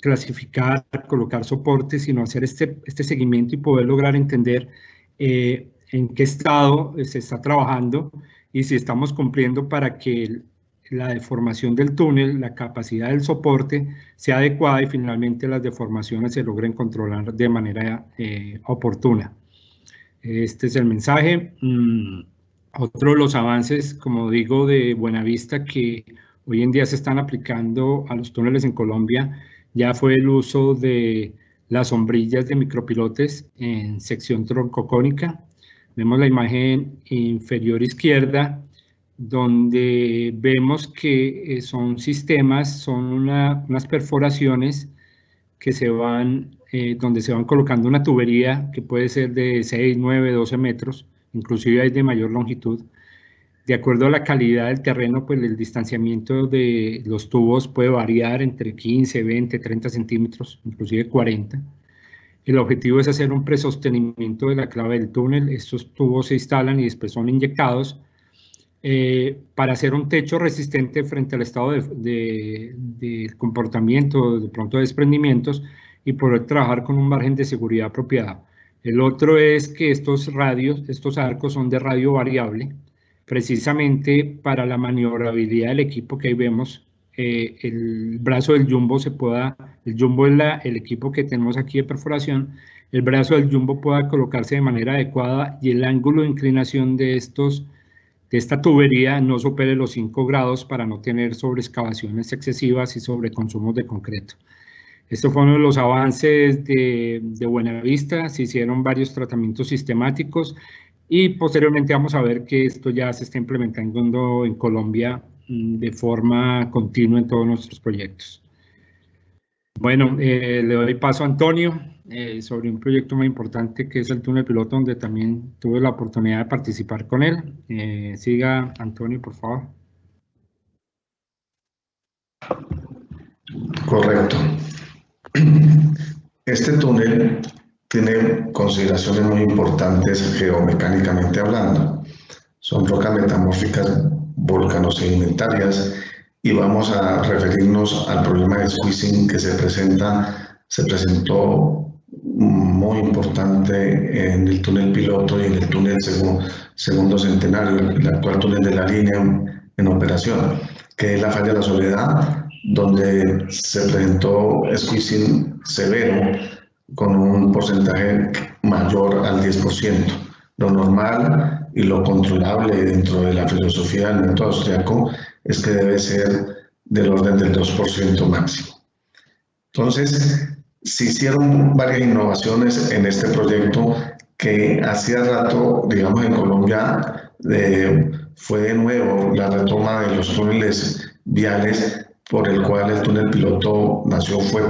clasificar, colocar soportes, sino hacer este seguimiento y poder lograr entender en qué estado se está trabajando y si estamos cumpliendo para que la deformación del túnel, la capacidad del soporte sea adecuada y finalmente las deformaciones se logren controlar de manera oportuna. Este es el mensaje. Otro de los avances, como digo, de Buenavista que hoy en día se están aplicando a los túneles en Colombia, ya fue el uso de las sombrillas de micropilotes en sección troncocónica. Vemos la imagen inferior izquierda, donde vemos que son sistemas, son unas perforaciones que donde se van colocando una tubería que puede ser de 6, 9, 12 metros, inclusive hay de mayor longitud. De acuerdo a la calidad del terreno, pues el distanciamiento de los tubos puede variar entre 15, 20, 30 centímetros, inclusive 40. El objetivo es hacer un presostenimiento de la clave del túnel. Estos tubos se instalan y después son inyectados para hacer un techo resistente frente al estado de comportamiento, de pronto de desprendimientos, y poder trabajar con un margen de seguridad apropiado. El otro es que estos arcos son de radio variable, precisamente para la maniobrabilidad del equipo que ahí vemos. El brazo del jumbo el jumbo es el equipo que tenemos aquí de perforación, el brazo del jumbo pueda colocarse de manera adecuada y el ángulo de inclinación de esta tubería no supere los 5 grados para no tener sobreexcavaciones excesivas y sobreconsumos de concreto. Esto fue uno de los avances de Buenavista. Se hicieron varios tratamientos sistemáticos y posteriormente vamos a ver que esto ya se está implementando en Colombia de forma continua en todos nuestros proyectos. Bueno, le doy paso a Antonio sobre un proyecto muy importante que es el túnel piloto, donde también tuve la oportunidad de participar con él. Siga, Antonio, por favor. Correcto. Este túnel tiene consideraciones muy importantes geomecánicamente hablando. Son rocas metamórficas volcanosedimentarias y vamos a referirnos al problema de squeezing que se presentó muy importante en el túnel piloto y en el túnel segundo centenario, el actual túnel de la línea en operación, que es la falla de la Soledad, donde se presentó squeezing severo con un porcentaje mayor al 10%. Lo normal y lo controlable dentro de la filosofía del método austriaco es que debe ser del orden del 2% máximo. Entonces, se hicieron varias innovaciones en este proyecto que hacía rato, digamos, en Colombia fue de nuevo la retoma de los túneles viales, por el cual el túnel piloto nació, fue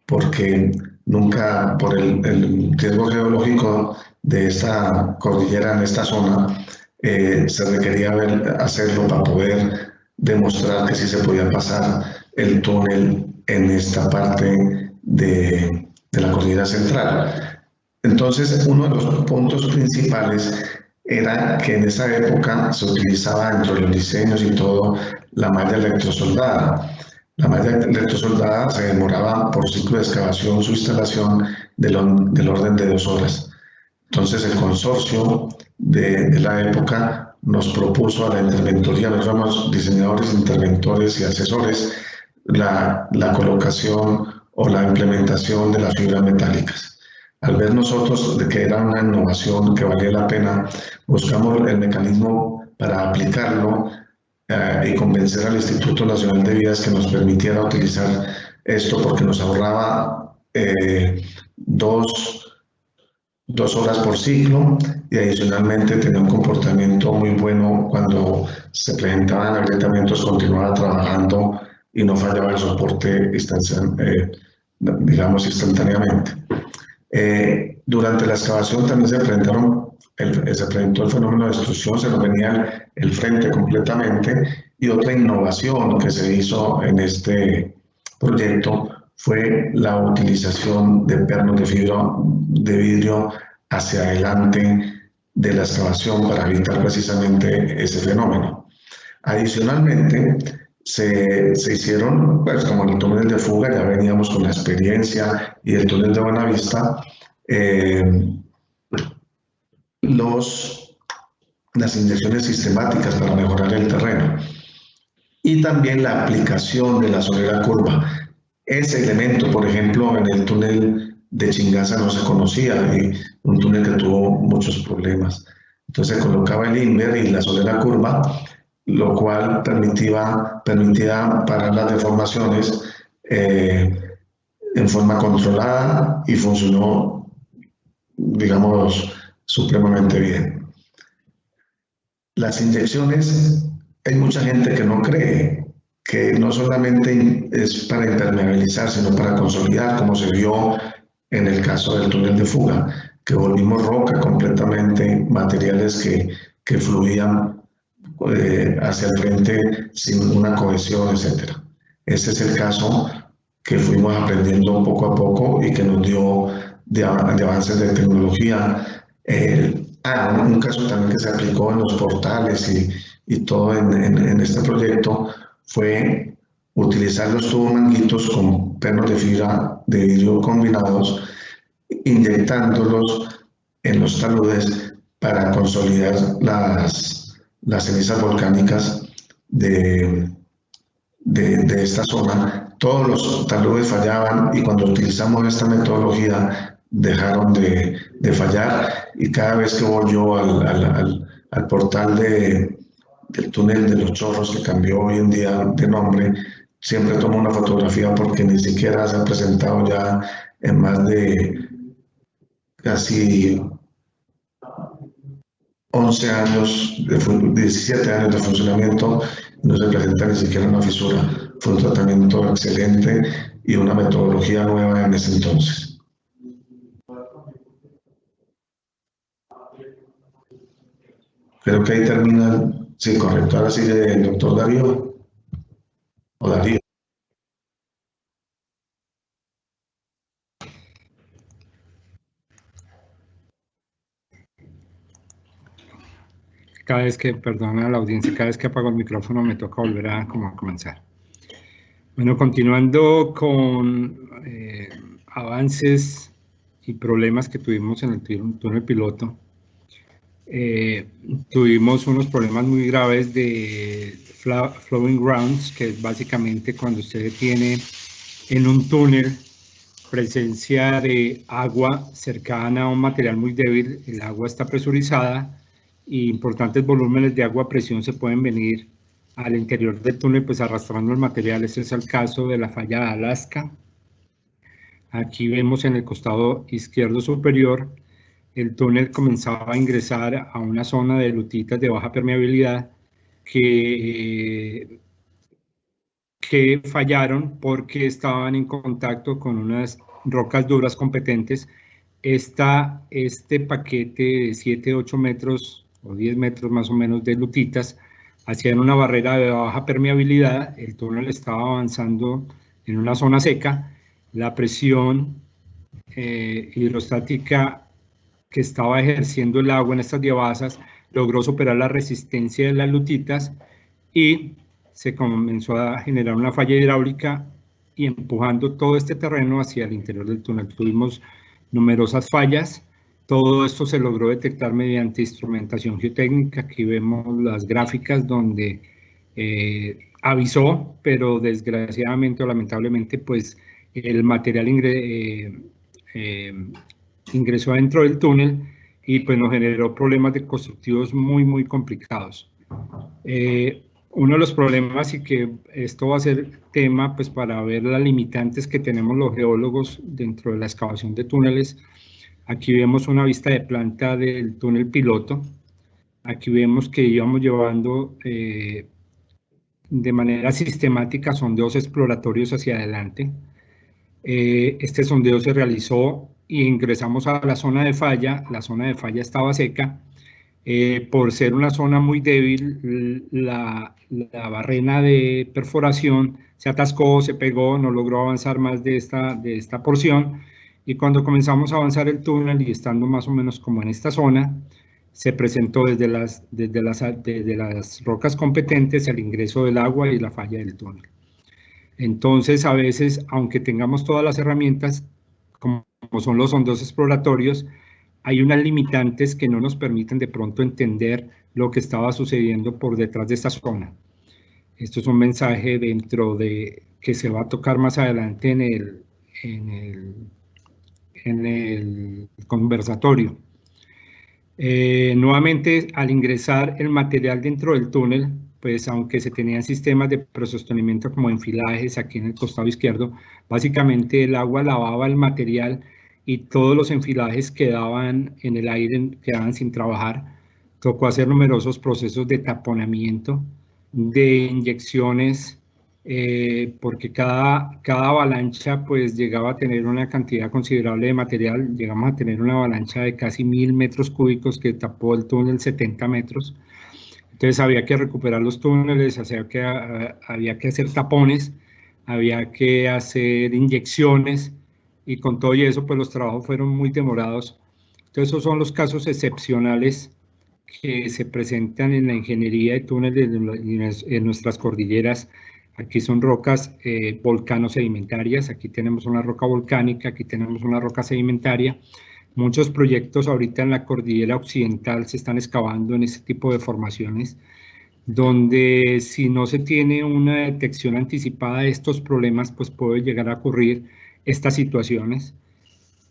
porque nunca, por el riesgo geológico de esta cordillera en esta zona, se requería hacerlo para poder demostrar que sí se podía pasar el túnel en esta parte de la cordillera central. Entonces, uno de los puntos principales era que en esa época se utilizaba dentro de los diseños y todo la malla electrosoldada. La malla electrosoldada se demoraba por ciclo de excavación su instalación del orden de 2 horas. Entonces el consorcio de la época nos propuso a la interventoría, nos somos diseñadores, interventores y asesores, la colocación o la implementación de las fibras metálicas. Al ver nosotros de que era una innovación que valía la pena, buscamos el mecanismo para aplicarlo y convencer al Instituto Nacional de Vías que nos permitiera utilizar esto, porque nos ahorraba 2 horas por ciclo y adicionalmente tenía un comportamiento muy bueno cuando se presentaban agrietamientos, continuaba trabajando y no fallaba el soporte digamos instantáneamente. Durante la excavación también se presentó el fenómeno de destrucción, se nos venía el frente completamente, y otra innovación que se hizo en este proyecto fue la utilización de pernos de vidrio hacia adelante de la excavación para evitar precisamente ese fenómeno. Adicionalmente, se hicieron, pues como el túnel de fuga, ya veníamos con la experiencia, y el túnel de Buenavista, las inyecciones sistemáticas para mejorar el terreno y también la aplicación de la solera curva. Ese elemento, por ejemplo, en el túnel de Chingaza no se conocía, y un túnel que tuvo muchos problemas. Entonces se colocaba el inver y la solera curva, lo cual permitía parar las deformaciones en forma controlada, y funcionó, digamos, supremamente bien. Las inyecciones, hay mucha gente que no cree que no solamente es para impermeabilizar, sino para consolidar, como se vio en el caso del túnel de fuga, que volvimos roca completamente, materiales que fluían hacia el frente sin una cohesión, etc. Ese es el caso que fuimos aprendiendo poco a poco y que nos dio de avances de tecnología. Un caso también que se aplicó en los portales y todo en este proyecto fue utilizar los tubos manguitos con pernos de fibra de vidrio combinados, inyectándolos en los taludes para consolidar las cenizas volcánicas de esta zona. Todos los taludes fallaban y cuando utilizamos esta metodología dejaron de fallar, y cada vez que voy yo al portal del túnel de los Chorros, que cambió hoy en día de nombre, siempre tomo una fotografía porque ni siquiera se han presentado ya en más de casi 11 años, 17 años de funcionamiento, no se presenta ni siquiera una fisura. Fue un tratamiento excelente y una metodología nueva en ese entonces. Creo que ahí termina. Sí, correcto. Ahora sigue el doctor Darío. O Darío. Cada vez que, perdona a la audiencia, cada vez que apago el micrófono me toca volver a comenzar. Bueno, continuando con avances y problemas que tuvimos en el túnel piloto, tuvimos unos problemas muy graves de flowing grounds, que es básicamente cuando usted tiene en un túnel presencia de agua cercana a un material muy débil. El agua está presurizada y importantes volúmenes de agua a presión se pueden venir al interior del túnel, pues arrastrando el material. Este es el caso de la falla de Alaska. Aquí vemos en el costado izquierdo superior, el túnel comenzaba a ingresar a una zona de lutitas de baja permeabilidad que fallaron porque estaban en contacto con unas rocas duras competentes. Este paquete de 7, 8 metros o 10 metros más o menos de lutitas hacían una barrera de baja permeabilidad. El túnel estaba avanzando en una zona seca. La presión hidrostática que estaba ejerciendo el agua en estas diabasas logró superar la resistencia de las lutitas y se comenzó a generar una falla hidráulica y empujando todo este terreno hacia el interior del túnel. Tuvimos numerosas fallas. Todo esto se logró detectar mediante instrumentación geotécnica. Aquí vemos las gráficas donde avisó, pero desgraciadamente o lamentablemente, pues el material ingresó dentro del túnel y pues nos generó problemas de constructivos muy complicados. Uno de los problemas, y que esto va a ser tema pues para ver las limitantes que tenemos los geólogos dentro de la excavación de túneles. Aquí vemos una vista de planta del túnel piloto. Aquí vemos que íbamos llevando de manera sistemática sondeos exploratorios hacia adelante. Este sondeo se realizó y ingresamos a la zona de falla. La zona de falla estaba seca. Por ser una zona muy débil, la barrena de perforación se atascó, se pegó, no logró avanzar más de esta porción. Y cuando comenzamos a avanzar el túnel y estando más o menos como en esta zona, se presentó desde las rocas competentes el ingreso del agua y la falla del túnel. Entonces, a veces, aunque tengamos todas las herramientas, como son los sondeos exploratorios, hay unas limitantes que no nos permiten de pronto entender lo que estaba sucediendo por detrás de esta zona. Esto es un mensaje dentro de que se va a tocar más adelante en el conversatorio. Nuevamente, al ingresar el material dentro del túnel, pues aunque se tenían sistemas de presostenimiento como enfilajes aquí en el costado izquierdo, básicamente el agua lavaba el material y todos los enfilajes quedaban en el aire, quedaban sin trabajar. Tocó hacer numerosos procesos de taponamiento, de inyecciones, porque cada avalancha pues llegaba a tener una cantidad considerable de material. Llegamos a tener una avalancha de casi 1000 metros cúbicos que tapó el túnel 70 metros. Entonces había que recuperar los túneles, había que hacer tapones, había que hacer inyecciones, y con todo y eso pues los trabajos fueron muy demorados. Entonces esos son los casos excepcionales que se presentan en la ingeniería de túneles en nuestras cordilleras. Aquí son rocas volcano-sedimentarias, aquí tenemos una roca volcánica, aquí tenemos una roca sedimentaria. Muchos proyectos ahorita en la cordillera occidental se están excavando en este tipo de formaciones, donde si no se tiene una detección anticipada de estos problemas, pues puede llegar a ocurrir estas situaciones.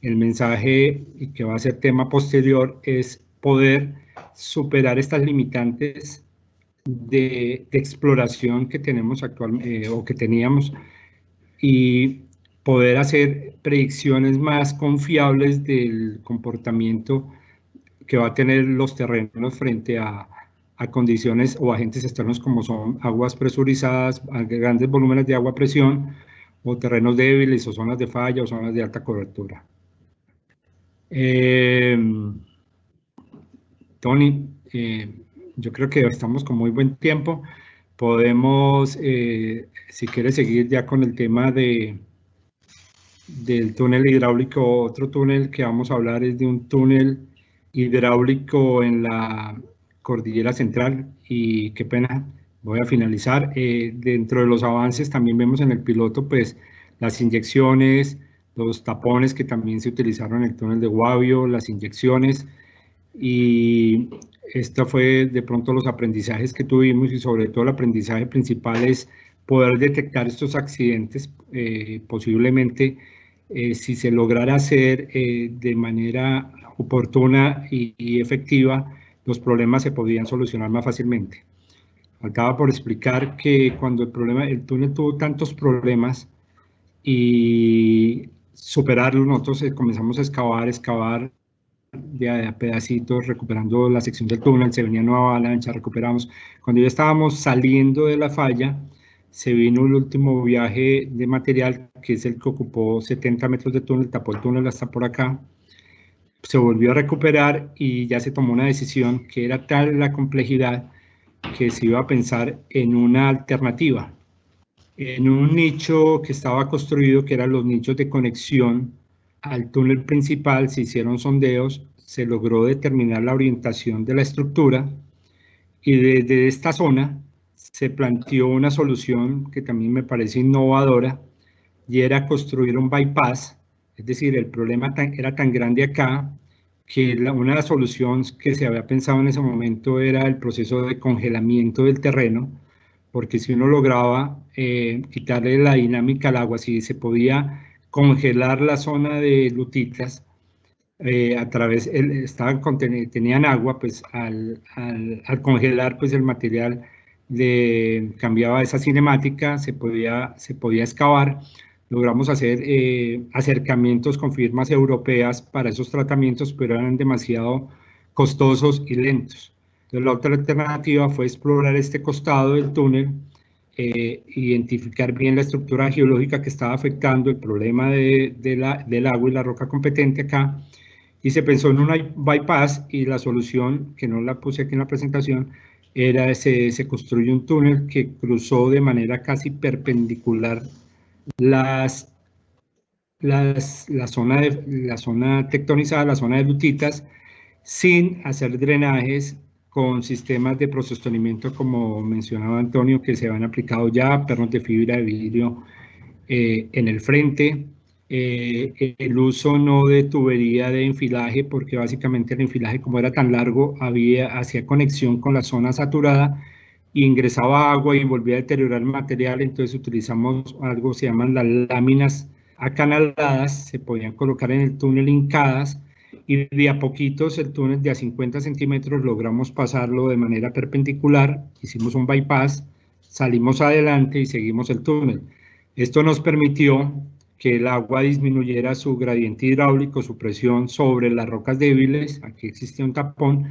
El mensaje, y que va a ser tema posterior, es poder superar estas limitantes de exploración que tenemos actualmente o que teníamos, y poder hacer predicciones más confiables del comportamiento que va a tener los terrenos frente a condiciones o agentes externos como son aguas presurizadas, grandes volúmenes de agua a presión, o terrenos débiles, o zonas de falla, o zonas de alta cobertura. Tony, yo creo que estamos con muy buen tiempo. Podemos, si quieres, seguir ya con el tema del túnel hidráulico. Otro túnel que vamos a hablar es de un túnel hidráulico en la cordillera central, y qué pena, voy a finalizar. Dentro de los avances también vemos en el piloto pues las inyecciones, los tapones que también se utilizaron en el túnel de Guavio, las inyecciones, y esto fue de pronto los aprendizajes que tuvimos, y sobre todo el aprendizaje principal es poder detectar estos accidentes. Posiblemente si se lograra hacer de manera oportuna y efectiva, los problemas se podían solucionar más fácilmente. Faltaba por explicar que cuando el túnel tuvo tantos problemas y superarlos, nosotros comenzamos a excavar de a pedacitos, recuperando la sección del túnel, se venía nueva avalancha, recuperamos. Cuando ya estábamos saliendo de la falla, se vino el último viaje de material, que es el que ocupó 70 metros de túnel, tapó el túnel hasta por acá, se volvió a recuperar y ya se tomó una decisión que era tal la complejidad que se iba a pensar en una alternativa, en un nicho que estaba construido, que eran los nichos de conexión al túnel principal. Se hicieron sondeos, se logró determinar la orientación de la estructura, y desde esta zona se planteó una solución que también me parece innovadora, y era construir un bypass. Es decir, el problema era tan grande acá que una de las soluciones que se había pensado en ese momento era el proceso de congelamiento del terreno, porque si uno lograba quitarle la dinámica al agua, si se podía congelar la zona de lutitas, a través, tenían agua, pues al congelar pues el material cambiaba esa cinemática, se podía excavar. Logramos hacer acercamientos con firmas europeas para esos tratamientos, pero eran demasiado costosos y lentos. Entonces la otra alternativa fue explorar este costado del túnel, identificar bien la estructura geológica que estaba afectando el problema del agua y la roca competente acá, y se pensó en un bypass, y la solución, que no la puse aquí en la presentación, era se construyó un túnel que cruzó de manera casi perpendicular la zona tectonizada, la zona de lutitas, sin hacer drenajes, con sistemas de prosostenimiento, como mencionaba Antonio, que se han aplicado ya, pernos de fibra de vidrio en el frente, el uso no de tubería de enfilaje, porque básicamente el enfilaje, como era tan largo, hacía conexión con la zona saturada, y ingresaba agua y volvía a deteriorar el material. Entonces utilizamos algo que se llaman las láminas acanaladas, se podían colocar en el túnel hincadas, y de a poquitos el túnel de a 50 centímetros logramos pasarlo de manera perpendicular, hicimos un bypass, salimos adelante y seguimos el túnel. Esto nos permitió que el agua disminuyera su gradiente hidráulico, su presión sobre las rocas débiles. Aquí existía un tapón,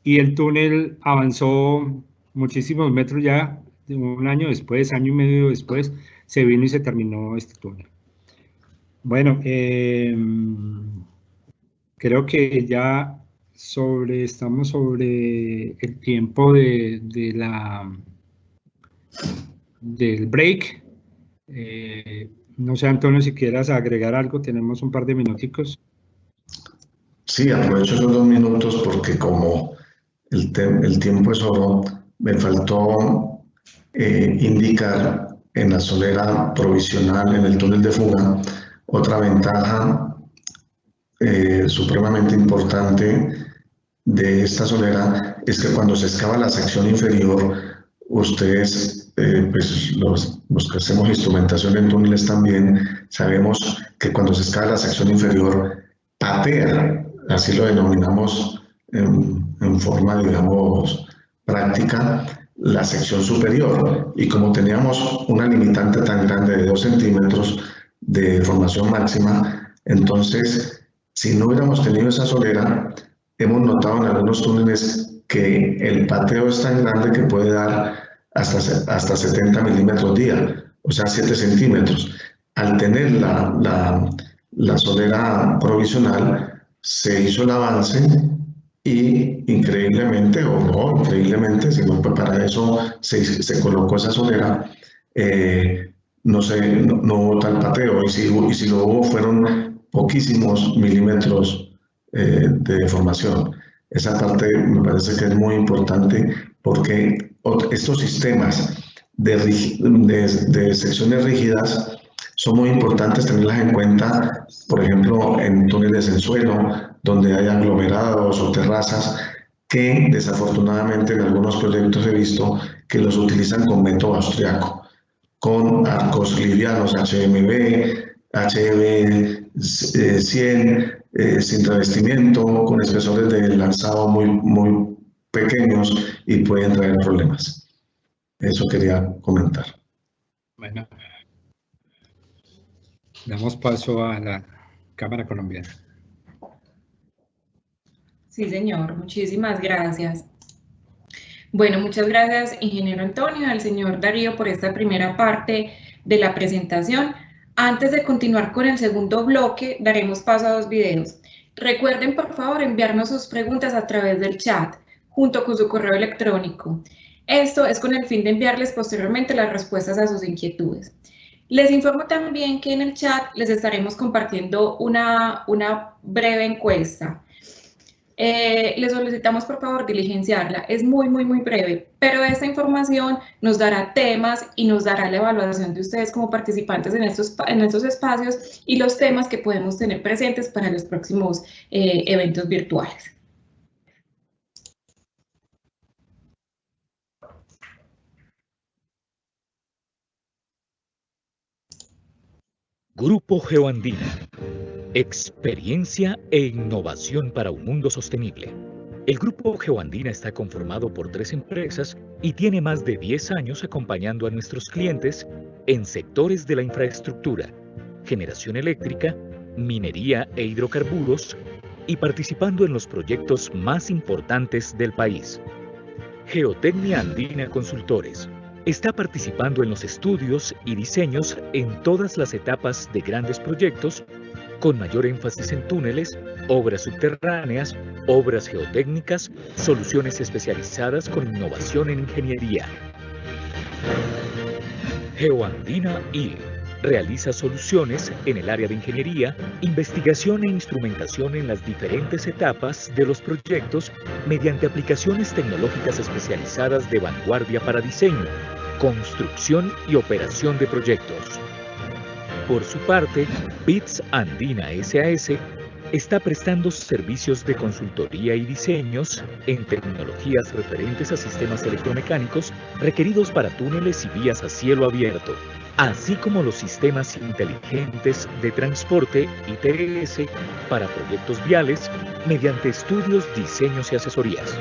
y el túnel avanzó muchísimos metros. Ya un año después, año y medio después, se vino y se terminó este túnel. Bueno, creo que ya estamos sobre el tiempo del break. No sé, Antonio, si quieras agregar algo, tenemos un par de minuticos. Sí, aprovecho esos 2 minutos porque como el tiempo es oro. Me faltó indicar en la solera provisional, en el túnel de fuga, otra ventaja supremamente importante de esta solera es que cuando se excava la sección inferior, ustedes, pues los que hacemos instrumentación en túneles también, sabemos que cuando se excava la sección inferior, patea, así lo denominamos en forma, digamos, práctica, la sección superior. Y como teníamos una limitante tan grande de 2 centímetros de deformación máxima, entonces, si no hubiéramos tenido esa solera, hemos notado en algunos túneles que el pateo es tan grande que puede dar hasta 70 milímetros día, o sea, 7 centímetros. Al tener la solera provisional, se hizo el avance y increíblemente, o no increíblemente, sino que para eso se colocó esa solera, no hubo tal pateo, y si lo hubo fueron poquísimos milímetros de deformación. Esa parte me parece que es muy importante porque estos sistemas de secciones rígidas son muy importantes tenerlas en cuenta, por ejemplo, en túneles en suelo, donde hay aglomerados o terrazas, que desafortunadamente en algunos proyectos he visto que los utilizan con método austriaco, con arcos livianos HMB, HB 100, sin revestimiento, con espesores de lanzado muy pequeños y pueden traer problemas. Eso quería comentar. Bueno, damos paso a la Cámara Colombiana. Sí, señor, muchísimas gracias. Bueno, muchas gracias, ingeniero Antonio, al señor Darío por esta primera parte de la presentación. Antes de continuar con el segundo bloque, daremos paso a 2 videos. Recuerden, por favor, enviarnos sus preguntas a través del chat, junto con su correo electrónico. Esto es con el fin de enviarles posteriormente las respuestas a sus inquietudes. Les informo también que en el chat les estaremos compartiendo una breve encuesta. Les solicitamos por favor diligenciarla, es muy breve, pero esta información nos dará temas y nos dará la evaluación de ustedes como participantes en estos espacios y los temas que podemos tener presentes para los próximos eventos virtuales. Grupo Geoandina. Experiencia e innovación para un mundo sostenible. El Grupo Geoandina está conformado por 3 empresas y tiene más de 10 años acompañando a nuestros clientes en sectores de la infraestructura, generación eléctrica, minería e hidrocarburos y participando en los proyectos más importantes del país. Geotecnia Andina Consultores está participando en los estudios y diseños en todas las etapas de grandes proyectos, con mayor énfasis en túneles, obras subterráneas, obras geotécnicas, soluciones especializadas con innovación en ingeniería. Geoandina IL realiza soluciones en el área de ingeniería, investigación e instrumentación en las diferentes etapas de los proyectos mediante aplicaciones tecnológicas especializadas de vanguardia para diseño, construcción y operación de proyectos. Por su parte, BITS Andina SAS está prestando servicios de consultoría y diseños en tecnologías referentes a sistemas electromecánicos requeridos para túneles y vías a cielo abierto, así como los sistemas inteligentes de transporte ITS para proyectos viales mediante estudios, diseños y asesorías.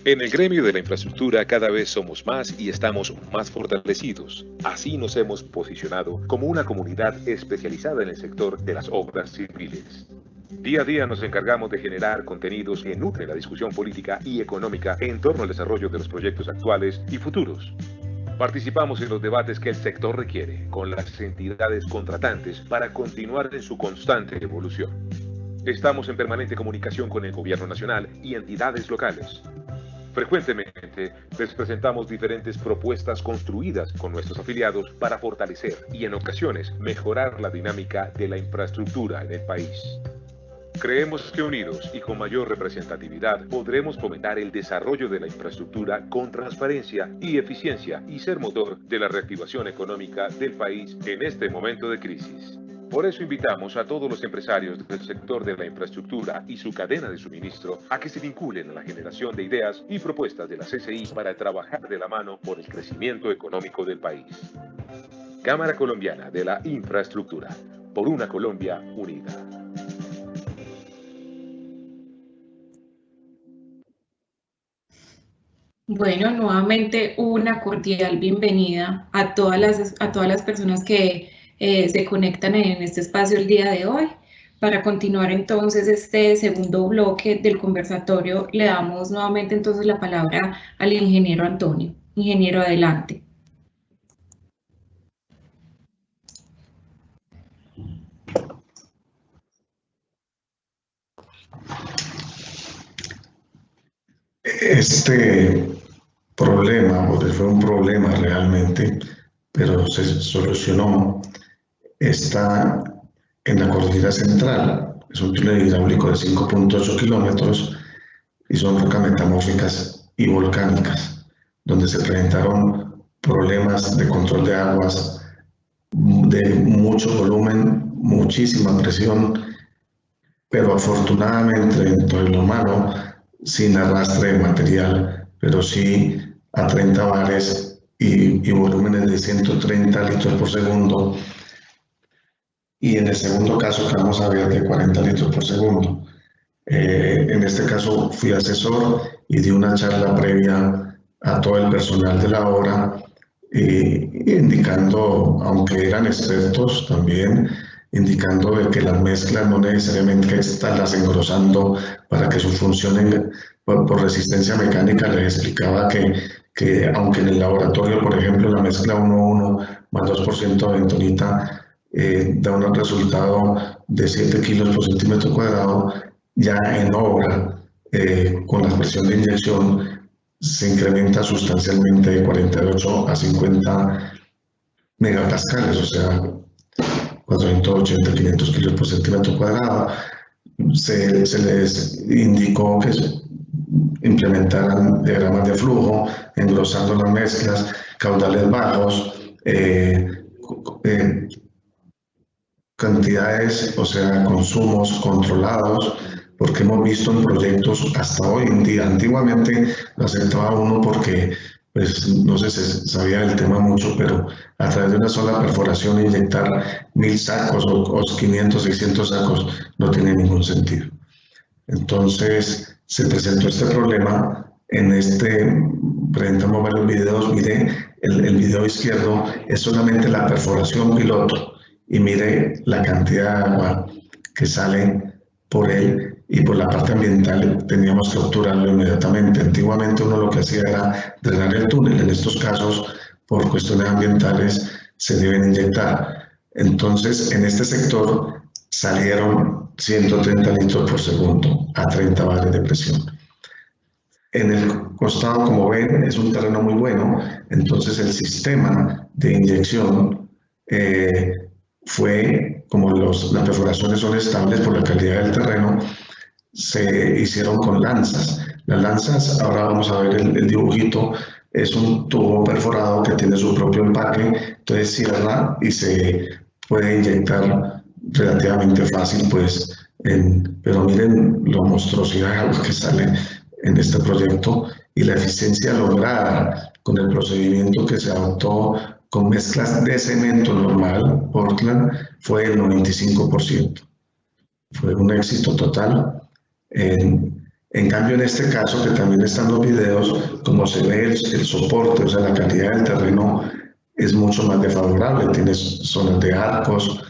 En el gremio de la infraestructura cada vez somos más y estamos más fortalecidos. Así nos hemos posicionado como una comunidad especializada en el sector de las obras civiles. Día a día nos encargamos de generar contenidos que nutren la discusión política y económica en torno al desarrollo de los proyectos actuales y futuros. Participamos en los debates que el sector requiere con las entidades contratantes para continuar en su constante evolución. Estamos en permanente comunicación con el gobierno nacional y entidades locales. Frecuentemente les presentamos diferentes propuestas construidas con nuestros afiliados para fortalecer y en ocasiones mejorar la dinámica de la infraestructura en el país. Creemos que unidos y con mayor representatividad podremos fomentar el desarrollo de la infraestructura con transparencia y eficiencia y ser motor de la reactivación económica del país en este momento de crisis. Por eso invitamos a todos los empresarios del sector de la infraestructura y su cadena de suministro a que se vinculen a la generación de ideas y propuestas de la CCI para trabajar de la mano por el crecimiento económico del país. Cámara Colombiana de la Infraestructura, por una Colombia unida. Bueno, nuevamente una cordial bienvenida a todas las personas que se conectan en este espacio el día de hoy. Para continuar entonces este segundo bloque del conversatorio, le damos nuevamente entonces la palabra al ingeniero Antonio. Ingeniero, adelante. Este problema, porque fue un problema realmente, pero se solucionó, está en la cordillera central. Es un túnel hidráulico de 5.8 kilómetros y son rocas metamórficas y volcánicas, donde se presentaron problemas de control de aguas de mucho volumen, muchísima presión, pero afortunadamente dentro de lo malo, sin arrastre de material, pero sí a 30 bares y volúmenes de 130 litros por segundo. Y en el segundo caso que vamos a ver de 40 litros por segundo. En este caso fui asesor y di una charla previa a todo el personal de la obra, indicando, aunque eran expertos también, indicando de que las mezclas no necesariamente hay que estarlas engrosando para que funcionen por resistencia mecánica. Les explicaba que aunque en el laboratorio, por ejemplo, la mezcla 1:1 más 2% de bentonita da un resultado de 7 kilos por centímetro cuadrado, ya en obra, con la presión de inyección, se incrementa sustancialmente de 48 a 50 megapascales, o sea, 480, 500 kilos por centímetro cuadrado. Se les indicó que implementaran diagramas de flujo, engrosando las mezclas, caudales bajos, cantidades, o sea, consumos controlados, porque hemos visto en proyectos hasta hoy en día. Antiguamente lo aceptaba uno porque pues no se sabía del tema mucho, pero a través de una sola perforación inyectar 1000 sacos o 500, 600 sacos no tiene ningún sentido. Entonces se presentó este problema. Presentamos varios videos. Mire, el video izquierdo es solamente la perforación piloto y mire la cantidad de agua que sale por él. Y por la parte ambiental teníamos que obturarlo inmediatamente. Antiguamente uno lo que hacía era drenar el túnel. En estos casos, por cuestiones ambientales, se deben inyectar. Entonces, en este sector salieron 130 litros por segundo a 30 bares de presión. En el costado, como ven, es un terreno muy bueno. Entonces, el sistema de inyección fue, como las perforaciones son estables por la calidad del terreno, se hicieron con lanzas. Las lanzas, ahora vamos a ver el dibujito, es un tubo perforado que tiene su propio empaque, entonces cierra y se puede inyectar relativamente fácil, pues, pero miren la monstruosidad de agua que sale en este proyecto y la eficiencia lograda con el procedimiento que se adoptó con mezclas de cemento normal, Portland, fue el 95%. Fue un éxito total. En cambio, en este caso, que también están los videos, como se ve el soporte, o sea, la calidad del terreno es mucho más desfavorable. Tienes zonas de arcos,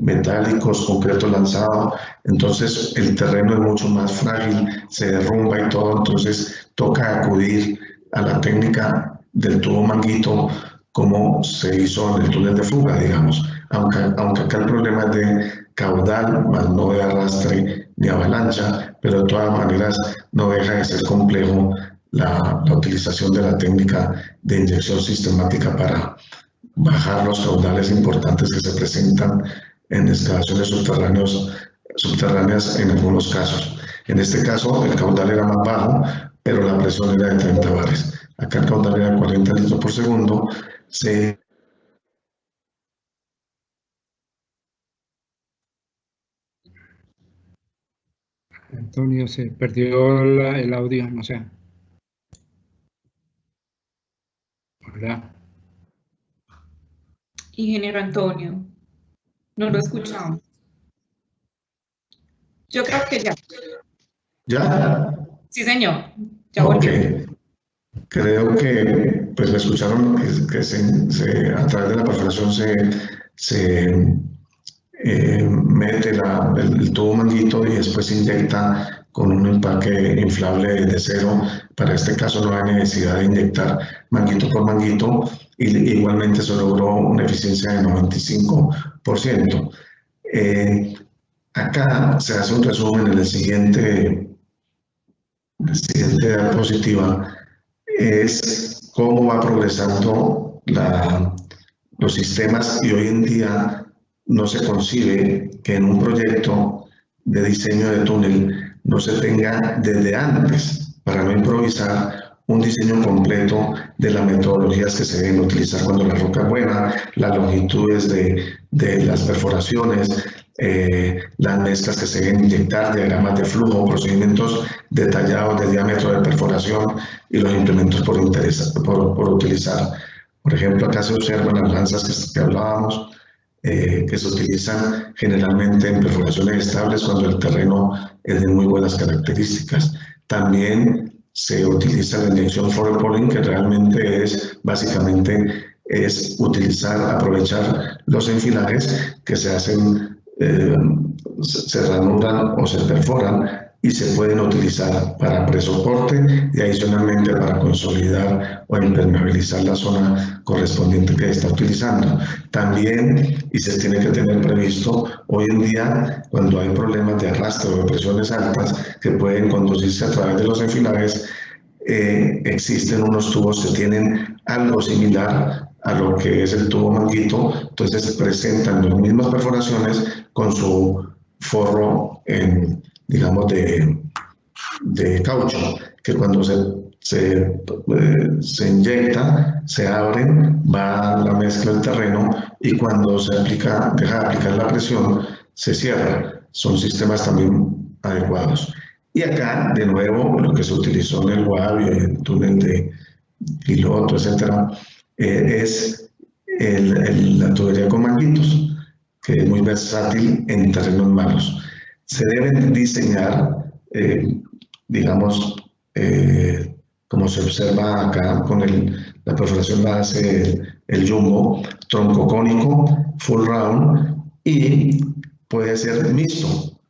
metálicos, concreto lanzado, entonces el terreno es mucho más frágil, se derrumba y todo, entonces toca acudir a la técnica del tubo manguito como se hizo en el túnel de fuga, digamos, aunque acá el problema es de caudal, más no de arrastre ni avalancha, pero de todas maneras no deja de ser complejo la utilización de la técnica de inyección sistemática para bajar los caudales importantes que se presentan en excavaciones subterráneas en algunos casos. En este caso el caudal era más bajo, pero la presión era de 30 bares. Acá el caudal era 40 litros por segundo. Antonio, se perdió el audio, no sé. Hola. Ingeniero Antonio, no lo escuchamos. Yo creo que ya. ¿Ya? Sí, señor. Ya volvió. Okay. Creo que pues me escucharon que a través de la perforación se mete el tubo manguito y después se inyecta con un empaque inflable de cero. Para este caso no hay necesidad de inyectar manguito por manguito, y igualmente se logró una eficiencia de 95%. Acá se hace un resumen en la siguiente diapositiva. Es cómo va progresando los sistemas, y hoy en día no se concibe que en un proyecto de diseño de túnel no se tenga desde antes, para no improvisar, un diseño completo de las metodologías que se deben utilizar cuando la roca es buena, las longitudes de las perforaciones, las mezclas que se deben inyectar, diagramas de flujo, procedimientos detallados de diámetro de perforación y los implementos por utilizar. Por ejemplo, acá se observan las lanzas que hablábamos, que se utilizan generalmente en perforaciones estables cuando el terreno es de muy buenas características. También se utiliza la inyección forward pulling, que realmente básicamente aprovechar los enfilajes que se hacen, se ranuran o se perforan, y se pueden utilizar para presoporte y adicionalmente para consolidar o impermeabilizar la zona correspondiente que se está utilizando. También, y se tiene que tener previsto, hoy en día cuando hay problemas de arrastre o de presiones altas que pueden conducirse a través de los enfilajes, existen unos tubos que tienen algo similar a lo que es el tubo manguito, entonces presentan las mismas perforaciones con su forro digamos de caucho, que cuando se inyecta, se abren, va la mezcla del terreno, y cuando se deja de aplicar la presión, se cierra. Son sistemas también adecuados. Y acá, de nuevo, lo que se utilizó en el Guavio y el túnel de Piloto, etcétera, es la tubería con manguitos, que es muy versátil en terrenos malos. Se deben diseñar, digamos, como se observa acá con la perforación la hace el jumbo, tronco cónico, full round, y puede ser mixto.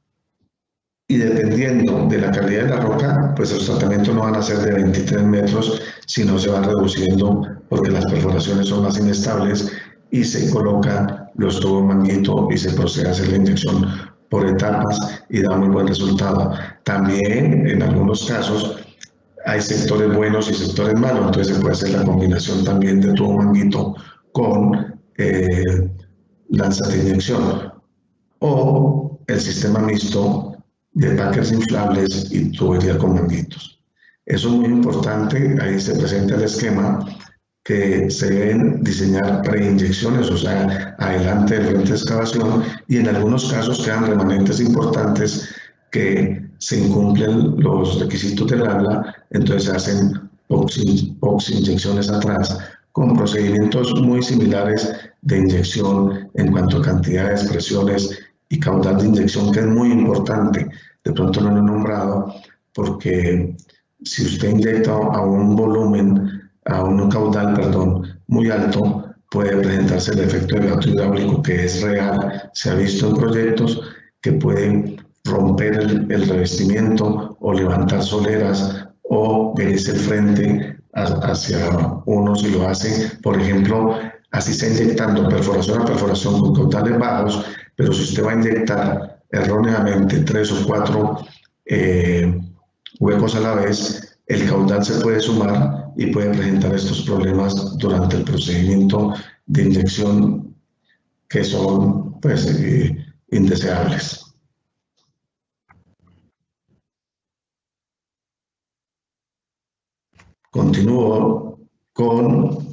Y dependiendo de la calidad de la roca, pues los tratamientos no van a ser de 23 metros, sino se van reduciendo porque las perforaciones son más inestables, y se colocan los tubos manguito y se procede a hacer la inyección por etapas y da muy buen resultado. También en algunos casos hay sectores buenos y sectores malos, entonces se puede hacer la combinación también de tubo manguito con lanzas de inyección, o el sistema mixto de packers inflables y tubería con manguitos. Eso es muy importante. Ahí se presenta el esquema, que se deben diseñar preinyecciones, o sea, adelante del frente de excavación, y en algunos casos quedan remanentes importantes que se incumplen los requisitos del ABLA, entonces se hacen box inyecciones atrás, con procedimientos muy similares de inyección en cuanto a cantidades, presiones y caudal de inyección, que es muy importante. De pronto no lo he nombrado, porque si usted inyecta a un caudal, muy alto, puede presentarse el efecto de gato hidráulico, que es real. Se ha visto en proyectos que pueden romper el revestimiento o levantar soleras o venirse el frente hacia uno si lo hace. Por ejemplo, así está inyectando perforación a perforación con caudales bajos, pero si usted va a inyectar erróneamente 3 o 4 huecos a la vez, el caudal se puede sumar y puede presentar estos problemas durante el procedimiento de inyección que son pues, indeseables. Continúo con...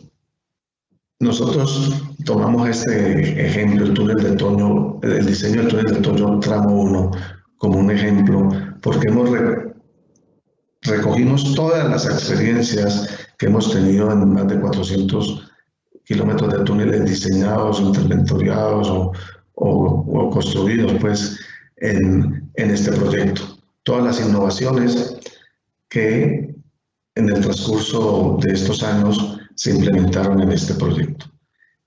Nosotros tomamos este ejemplo, el túnel de Toño, el diseño del túnel de Toño tramo 1, como un ejemplo, porque recogimos todas las experiencias que hemos tenido en más de 400 kilómetros de túneles diseñados, interventoriados o construidos pues, en este proyecto. Todas las innovaciones que en el transcurso de estos años se implementaron en este proyecto.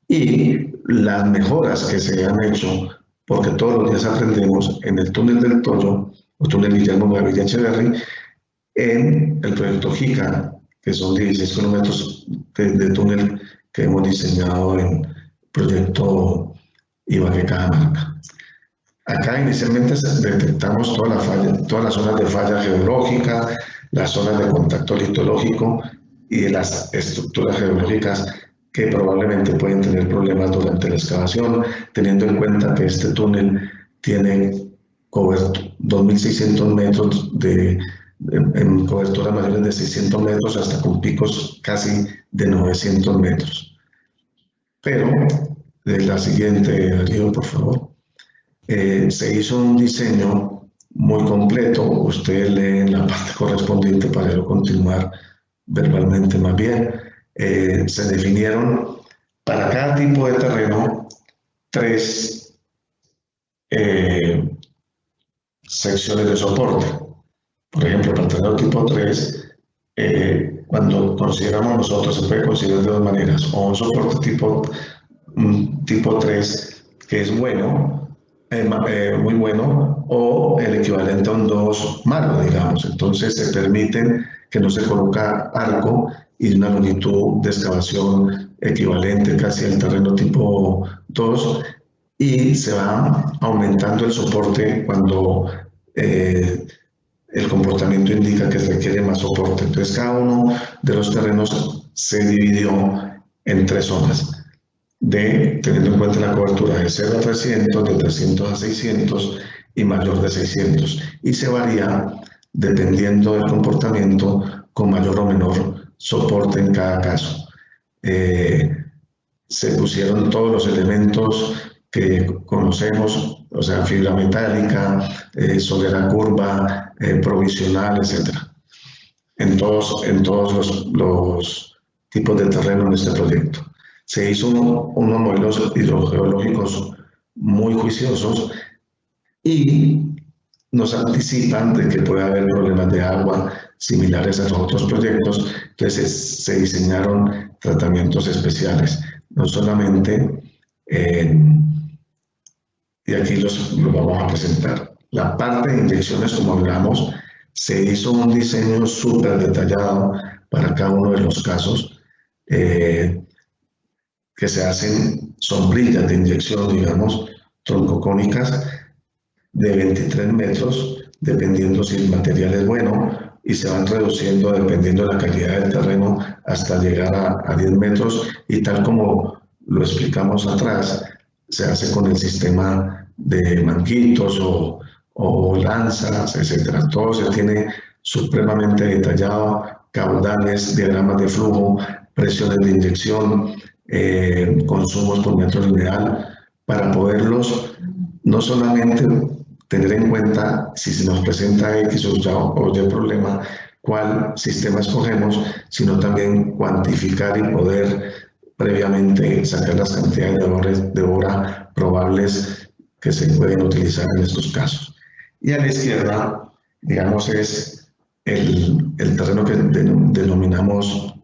Y las mejoras que se han hecho, porque todos los días aprendemos en el túnel del Toyo, o túnel Guillermo Gaviria Echeverry, en el proyecto JICA, que son 16 kilómetros de túnel que hemos diseñado en el proyecto Ibagué Cajamarca. Acá inicialmente detectamos todas las zonas de falla geológica, las zonas de contacto litológico y de las estructuras geológicas que probablemente pueden tener problemas durante la excavación, teniendo en cuenta que este túnel tiene 2.600 metros en cobertura mayores de 600 metros hasta con picos casi de 900 metros. Pero, de la siguiente, Darío, por favor. Se hizo un diseño muy completo, usted lee en la parte correspondiente para yo continuar verbalmente más bien. Se definieron para cada tipo de terreno 3 secciones de soporte. Por ejemplo, para el terreno tipo 3, cuando consideramos nosotros, se puede considerar de dos maneras, o un soporte tipo 3 que es bueno, muy bueno, o el equivalente a un 2 malo, digamos. Entonces se permiten que no se coloca arco y una longitud de excavación equivalente casi al terreno tipo 2, y se va aumentando el soporte cuando el comportamiento indica que se requiere más soporte. Entonces cada uno de los terrenos se dividió en 3 zonas, teniendo en cuenta la cobertura de 0 a 300, de 300 a 600 y mayor de 600, y se varía dependiendo del comportamiento con mayor o menor soporte en cada caso. Se pusieron todos los elementos que conocemos, o sea, fibra metálica, solera curva, provisional, etc. En todos los tipos de terreno en este proyecto. Se hizo unos modelos hidrogeológicos muy juiciosos y nos anticipan de que puede haber problemas de agua similares a los otros proyectos, entonces se diseñaron tratamientos especiales, no solamente, y aquí los vamos a presentar. La parte de inyecciones, como hablamos, se hizo un diseño súper detallado para cada uno de los casos, que se hacen sombrillas de inyección, digamos, troncocónicas, de 23 metros, dependiendo si el material es bueno, y se van reduciendo dependiendo de la calidad del terreno hasta llegar a 10 metros, y tal como lo explicamos atrás, se hace con el sistema de manguitos o lanzas, etc. Todo se tiene supremamente detallado, caudales, diagramas de flujo, presiones de inyección, consumos por metro lineal, para poderlos no solamente tener en cuenta si se nos presenta X o Y problema, cuál sistema escogemos, sino también cuantificar y poder previamente sacar las cantidades de hora probables que se pueden utilizar en estos casos. Y a la izquierda, digamos, es el terreno que denominamos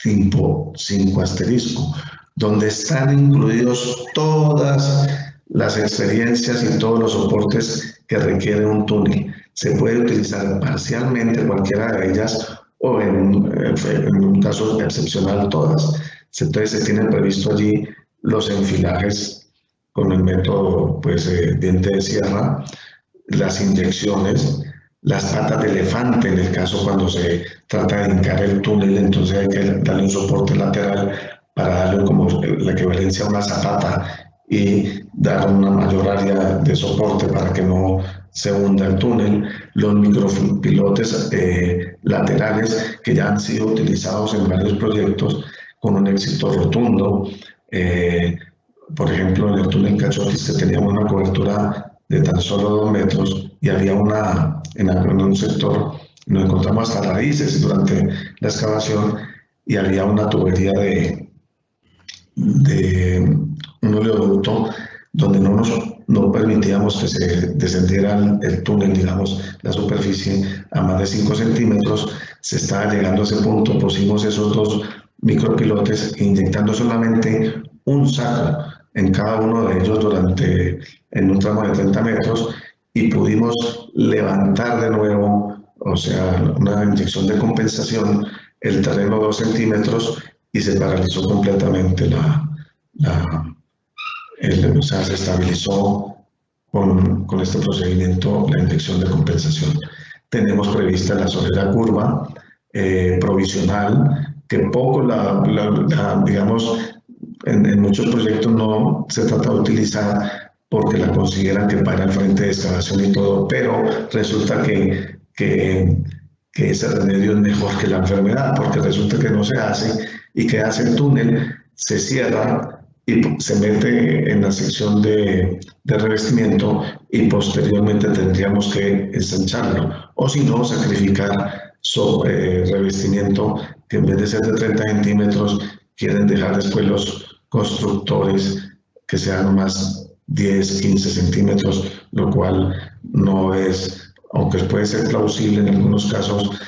tipo 5 asterisco, donde están incluidos todas las experiencias y todos los soportes que requiere un túnel. Se puede utilizar parcialmente cualquiera de ellas o en un caso excepcional todas. Entonces se tienen previsto allí los enfilajes con el método pues, diente de sierra, las inyecciones, las patas de elefante en el caso cuando se trata de hincar el túnel, entonces hay que darle un soporte lateral para darle como la equivalencia a una zapata y dar una mayor área de soporte para que no se hunda el túnel, los micropilotes laterales que ya han sido utilizados en varios proyectos con un éxito rotundo. Por ejemplo, en el túnel Cachotis, que teníamos una cobertura de tan solo 2 metros y había en un sector, nos encontramos hasta raíces durante la excavación y había una tubería de un oleoducto donde no permitíamos que se descendiera el túnel, digamos, la superficie a más de 5 centímetros. Se estaba llegando a ese punto, pusimos esos 2 micropilotes inyectando solamente un saco en cada uno de ellos en un tramo de 30 metros y pudimos levantar de nuevo, o sea, una inyección de compensación, el terreno 2 centímetros y se paralizó completamente o sea, se estabilizó con este procedimiento la inyección de compensación. Tenemos prevista la solera curva provisional, que poco digamos, en muchos proyectos no se trata de utilizar porque la consideran que para el frente de excavación y todo, pero resulta que ese remedio es mejor que la enfermedad, porque resulta que no se hace y que hace el túnel, se cierra y se mete en la sección de revestimiento y posteriormente tendríamos que ensancharlo, o si no, sacrificar revestimiento que en vez de ser de 30 centímetros quieren dejar después los constructores que sean más 10, 15 centímetros, lo cual no es, aunque puede ser plausible en algunos casos,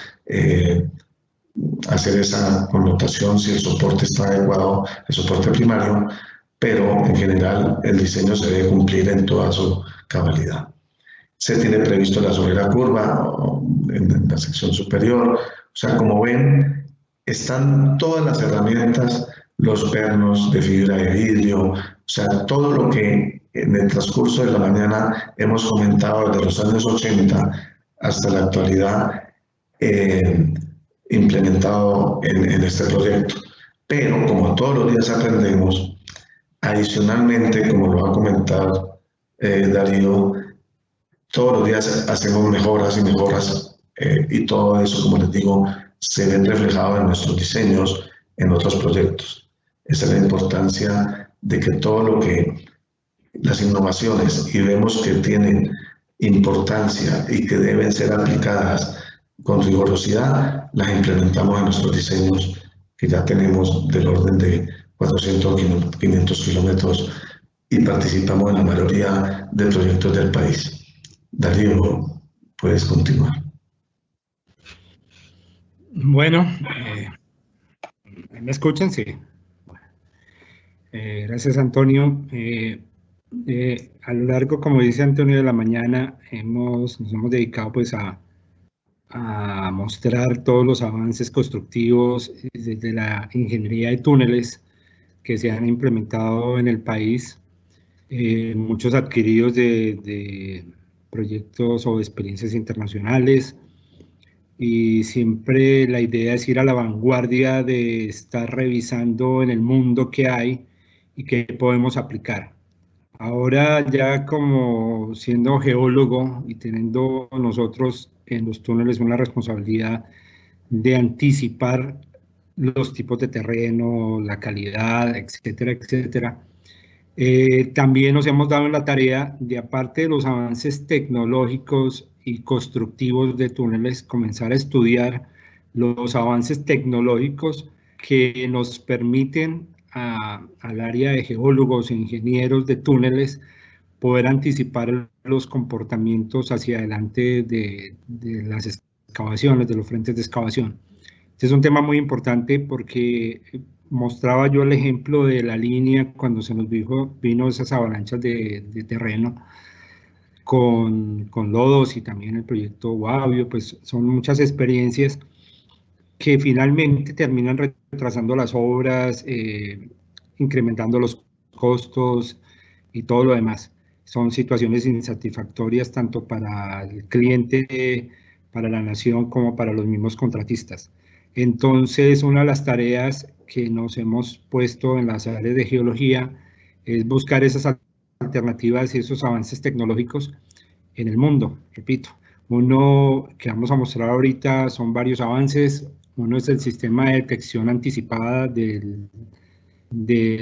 hacer esa connotación si el soporte está adecuado, el soporte primario, pero en general el diseño se debe cumplir en toda su cabalidad. Se tiene previsto la solera curva en la sección superior, o sea, como ven, están todas las herramientas, los pernos de fibra de vidrio, o sea, todo lo que en el transcurso de la mañana hemos comentado desde los años 80 hasta la actualidad, implementado en este proyecto. Pero como todos los días aprendemos, adicionalmente, como lo va a comentar Darío, todos los días hacemos mejoras y mejoras y todo eso, como les digo, se ven reflejados en nuestros diseños, en otros proyectos. Esa es la importancia de que todo lo que las innovaciones y vemos que tienen importancia y que deben ser aplicadas con rigurosidad, las implementamos en nuestros diseños que ya tenemos del orden de 400, 500 kilómetros y participamos en la mayoría de proyectos del país. Darío, puedes continuar. Bueno, ¿me escuchan? Sí. Gracias, Antonio. A lo largo, como dice Antonio, de la mañana nos hemos dedicado pues a mostrar todos los avances constructivos desde la ingeniería de túneles que se han implementado en el país, muchos adquiridos de proyectos o experiencias internacionales, y siempre la idea es ir a la vanguardia de estar revisando en el mundo qué hay y qué podemos aplicar. Ahora ya como siendo geólogo y teniendo nosotros en los túneles una responsabilidad de anticipar los tipos de terreno, la calidad, etcétera, etcétera, también nos hemos dado en la tarea de, aparte de los avances tecnológicos y constructivos de túneles, comenzar a estudiar los avances tecnológicos que nos permiten al área de geólogos e ingenieros de túneles poder anticipar los comportamientos hacia adelante de las excavaciones, de los frentes de excavación. Este es un tema muy importante porque mostraba yo el ejemplo de la línea cuando se nos vino esas avalanchas de terreno con lodos, y también el proyecto Guavio, pues son muchas experiencias que finalmente terminan retrasando las obras, incrementando los costos, y todo lo demás. Son situaciones insatisfactorias tanto para el cliente, para la nación, como para los mismos contratistas. Entonces, una de las tareas que nos hemos puesto en las áreas de geología es buscar esas alternativas y esos avances tecnológicos en el mundo. Repito, uno que vamos a mostrar ahorita son varios avances. Uno es el sistema de detección anticipada de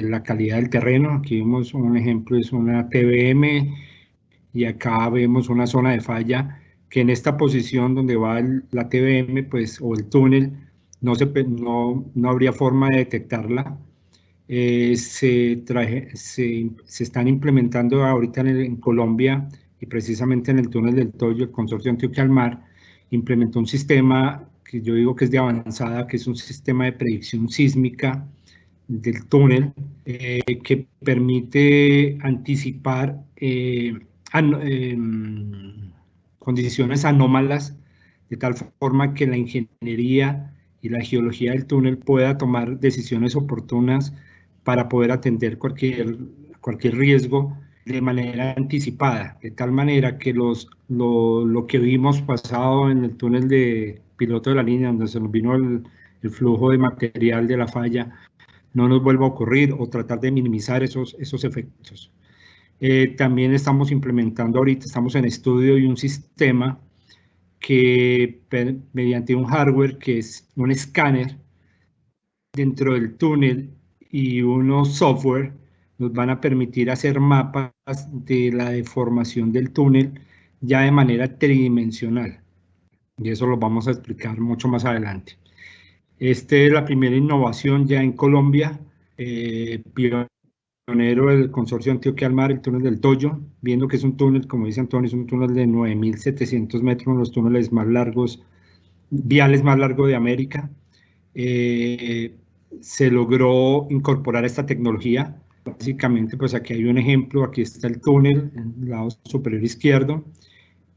la calidad del terreno. Aquí vemos un ejemplo, es una TBM, y acá vemos una zona de falla que en esta posición donde va la TBM, pues, o el túnel, no habría forma de detectarla. Se están implementando ahorita en Colombia, y precisamente en el túnel del Toyo, el Consorcio Antioquia al Mar implementó un sistema que yo digo que es de avanzada, que es un sistema de predicción sísmica del túnel, que permite anticipar condiciones anómalas, de tal forma que la ingeniería y la geología del túnel pueda tomar decisiones oportunas para poder atender cualquier riesgo de manera anticipada, de tal manera que lo que vimos pasado en el túnel de Piloto de la Línea, donde se nos vino el flujo de material de la falla, no nos vuelva a ocurrir, o tratar de minimizar esos efectos. También estamos implementando ahorita, estamos en estudio de un sistema que mediante un hardware que es un escáner dentro del túnel y unos software nos van a permitir hacer mapas de la deformación del túnel ya de manera tridimensional, y eso lo vamos a explicar mucho más adelante. Esta es la primera innovación ya en Colombia, pionero del Consorcio Antioquia al Mar, el túnel del Toyo, viendo que es un túnel, como dice Antonio, es un túnel de 9.700 metros, uno de los túneles más largos, viales más largos de América. Se logró incorporar esta tecnología. Básicamente, pues aquí hay un ejemplo, aquí está el túnel, en el lado superior izquierdo.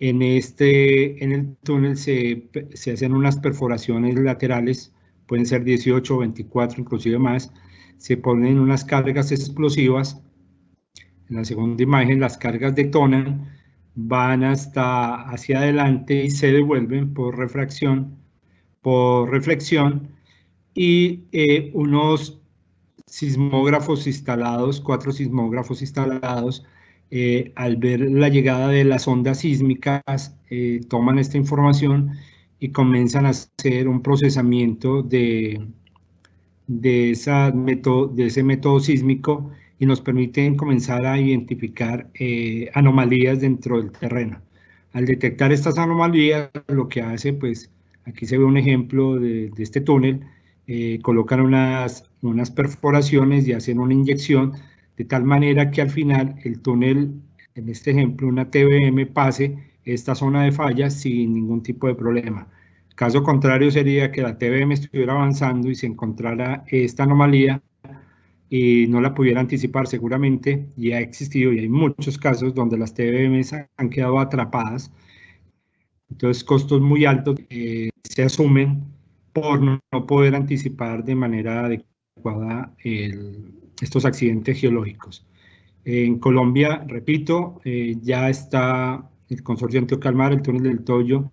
En el túnel se hacen unas perforaciones laterales, pueden ser 18 o 24, inclusive más. Se ponen unas cargas explosivas. En la segunda imagen, las cargas detonan, van hacia adelante y se devuelven por reflexión, y unos sismógrafos instalados, 4 sismógrafos instalados, al ver la llegada de las ondas sísmicas, toman esta información y comienzan a hacer un procesamiento de ese método sísmico, y nos permiten comenzar a identificar anomalías dentro del terreno. Al detectar estas anomalías, lo que hace, pues aquí se ve un ejemplo de este túnel, colocan unas perforaciones y hacen una inyección, de tal manera que al final el túnel, en este ejemplo una TBM, pase esta zona de falla sin ningún tipo de problema. Caso contrario sería que la TBM estuviera avanzando y se encontrara esta anomalía y no la pudiera anticipar. Seguramente, y ha existido y hay muchos casos donde las TBMs han quedado atrapadas. Entonces, costos muy altos se asumen por no poder anticipar de manera adecuada estos accidentes geológicos. En Colombia, repito, ya está el Consorcio Antioquia al Mar, el túnel del Toyo,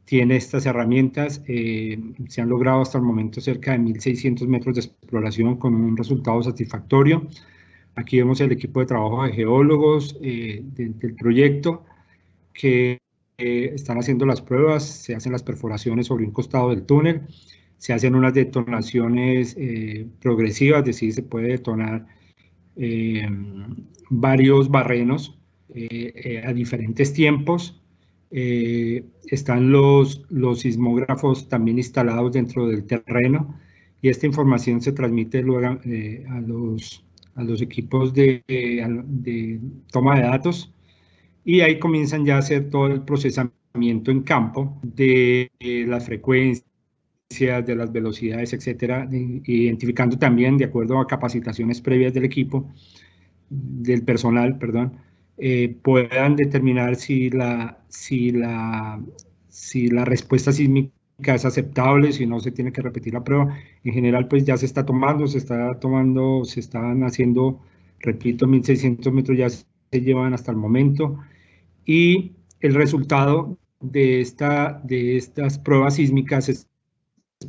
tiene estas herramientas. Se han logrado hasta el momento cerca de 1.600 metros de exploración con un resultado satisfactorio. Aquí vemos el equipo de trabajo de geólogos del proyecto, que están haciendo las pruebas. Se hacen las perforaciones sobre un costado del túnel, se hacen unas detonaciones progresivas, es decir, se puede detonar varios barrenos a diferentes tiempos. Están los sismógrafos también instalados dentro del terreno, y esta información se transmite luego a los equipos de toma de datos, y ahí comienzan ya a hacer todo el procesamiento en campo de las frecuencias, de las velocidades, etcétera, identificando también, de acuerdo a capacitaciones previas del equipo, del personal, perdón, puedan determinar si la respuesta sísmica es aceptable, si no se tiene que repetir la prueba. En general, pues ya se están haciendo repito, 1.600 metros ya se llevan hasta el momento, y el resultado de estas pruebas sísmicas es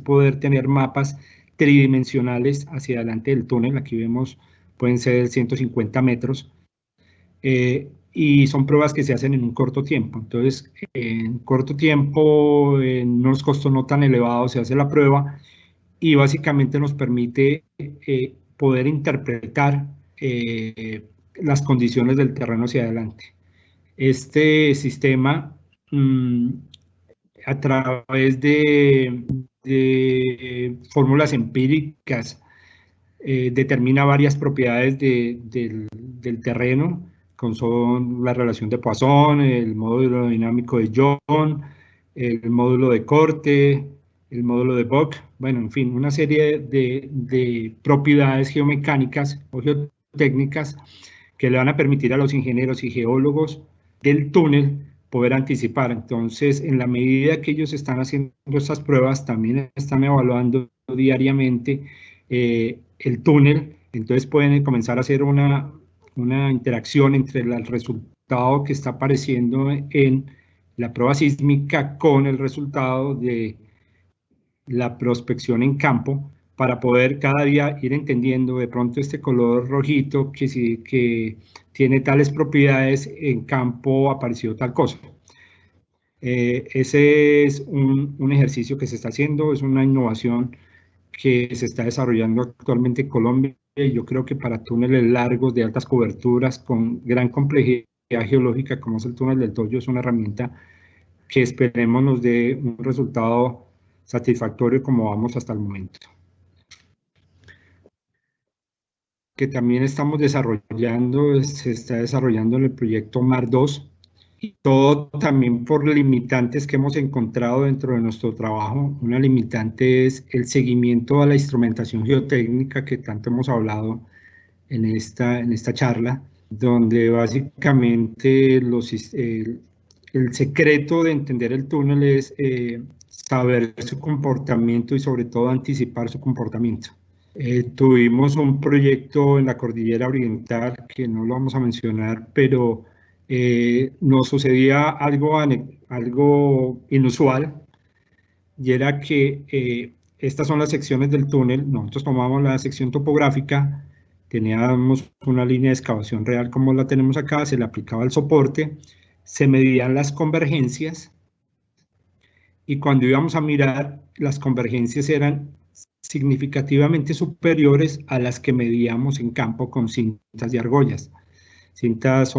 poder tener mapas tridimensionales hacia adelante del túnel. Aquí vemos, pueden ser 150 metros, y son pruebas que se hacen en un corto tiempo. Entonces, en corto tiempo, en unos costos no tan elevados, se hace la prueba y básicamente nos permite poder interpretar las condiciones del terreno hacia adelante. Este sistema, a través de fórmulas empíricas, determina varias propiedades del terreno, como son la relación de Poisson, el módulo dinámico de Young, el módulo de corte, el módulo de Bock, bueno, en fin, una serie de propiedades geomecánicas o geotécnicas que le van a permitir a los ingenieros y geólogos del túnel poder anticipar. Entonces, en la medida que ellos están haciendo estas pruebas, también están evaluando diariamente el túnel, entonces pueden comenzar a hacer una interacción entre el resultado que está apareciendo en la prueba sísmica con el resultado de la prospección en campo, para poder cada día ir entendiendo de pronto este color rojito que tiene tales propiedades, en campo apareció tal cosa. Ese es un ejercicio que se está haciendo, es una innovación que se está desarrollando actualmente en Colombia, y yo creo que para túneles largos de altas coberturas con gran complejidad geológica como es el túnel del Toyo, es una herramienta que esperemos nos dé un resultado satisfactorio como vamos hasta el momento. Que también estamos desarrollando, se está desarrollando en el proyecto MAR 2, y todo también por limitantes que hemos encontrado dentro de nuestro trabajo. Una limitante es el seguimiento a la instrumentación geotécnica que tanto hemos hablado en esta charla, donde básicamente el secreto de entender el túnel es saber su comportamiento y sobre todo anticipar su comportamiento. Tuvimos un proyecto en la Cordillera Oriental que no lo vamos a mencionar, pero nos sucedía algo inusual, y era que estas son las secciones del túnel. Nosotros tomamos la sección topográfica, teníamos una línea de excavación real como la tenemos acá, se le aplicaba el soporte, se medían las convergencias, y cuando íbamos a mirar, las convergencias eran significativamente superiores a las que medíamos en campo con cintas y argollas. Cintas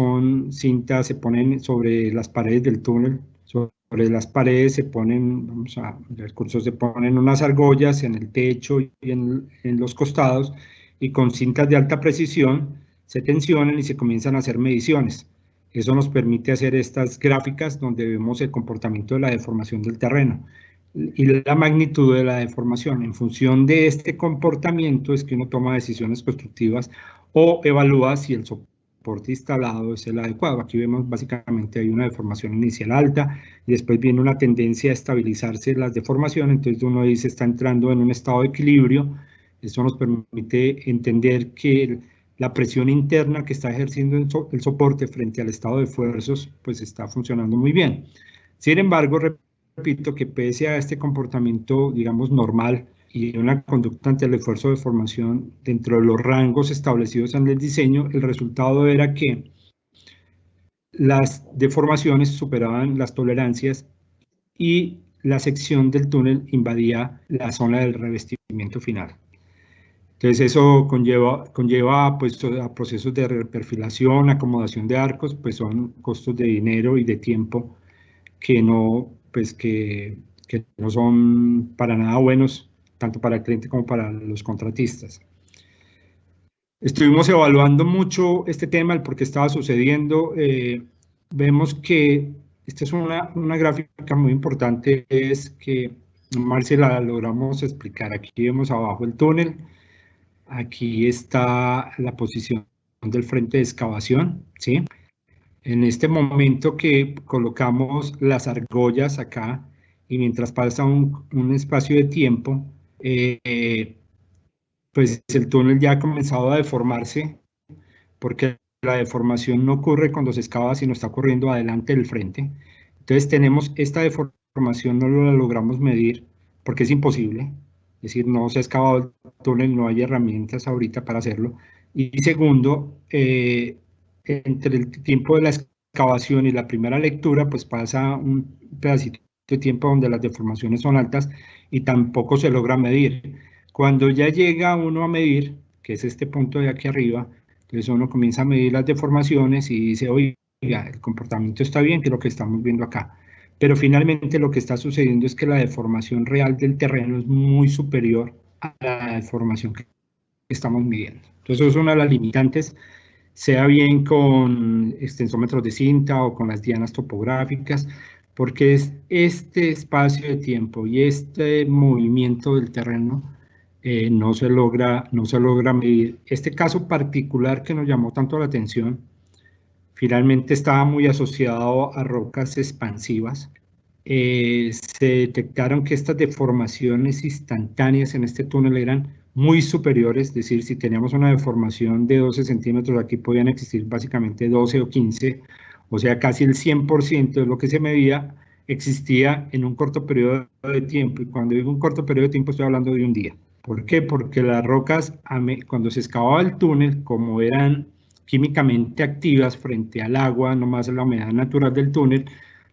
se ponen sobre las paredes del túnel, sobre las paredes se ponen, vamos a ver cursos, se ponen unas argollas en el techo y en los costados, y con cintas de alta precisión se tensionan y se comienzan a hacer mediciones. Eso nos permite hacer estas gráficas donde vemos el comportamiento de la deformación del terreno y la magnitud de la deformación. En función de este comportamiento es que uno toma decisiones constructivas o evalúa si el soporte instalado es el adecuado. Aquí vemos básicamente hay una deformación inicial alta y después viene una tendencia a estabilizarse las deformaciones, entonces uno dice está entrando en un estado de equilibrio. Eso nos permite entender que la presión interna que está ejerciendo el soporte frente al estado de esfuerzos pues está funcionando muy bien. Sin embargo, repito que pese a este comportamiento, digamos, normal y una conducta ante el esfuerzo de formación dentro de los rangos establecidos en el diseño, el resultado era que las deformaciones superaban las tolerancias y la sección del túnel invadía la zona del revestimiento final. Entonces eso conlleva pues, a procesos de reperfilación, acomodación de arcos, pues son costos de dinero y de tiempo que no son para nada buenos, tanto para el cliente como para los contratistas. Estuvimos evaluando mucho este tema, el por qué estaba sucediendo. Vemos que esta es una gráfica muy importante, es que Marce la logramos explicar. Aquí vemos abajo el túnel, aquí está la posición del frente de excavación, ¿sí? En este momento que colocamos las argollas acá y mientras pasa un espacio de tiempo, pues el túnel ya ha comenzado a deformarse porque la deformación no ocurre cuando se excava, sino está ocurriendo adelante del frente. Entonces tenemos esta deformación, no la logramos medir porque es imposible, es decir, no se ha excavado el túnel, no hay herramientas ahorita para hacerlo. Y segundo, entre el tiempo de la excavación y la primera lectura, pues pasa un pedacito de tiempo donde las deformaciones son altas y tampoco se logra medir. Cuando ya llega uno a medir, que es este punto de aquí arriba, entonces uno comienza a medir las deformaciones y dice, oiga, el comportamiento está bien, que es lo que estamos viendo acá. Pero finalmente lo que está sucediendo es que la deformación real del terreno es muy superior a la deformación que estamos midiendo. Entonces es una de las limitantes, sea bien con extensómetros de cinta o con las dianas topográficas, porque es este espacio de tiempo y este movimiento del terreno no se logra medir. Este caso particular que nos llamó tanto la atención, finalmente estaba muy asociado a rocas expansivas. Se detectaron que estas deformaciones instantáneas en este túnel eran muy superiores, es decir, si teníamos una deformación de 12 centímetros, aquí podían existir básicamente 12 o 15, o sea, casi el 100% de lo que se medía existía en un corto periodo de tiempo, y cuando digo un corto periodo de tiempo estoy hablando de un día. ¿Por qué? Porque las rocas, cuando se excavaba el túnel, como eran químicamente activas frente al agua, nomás la humedad natural del túnel,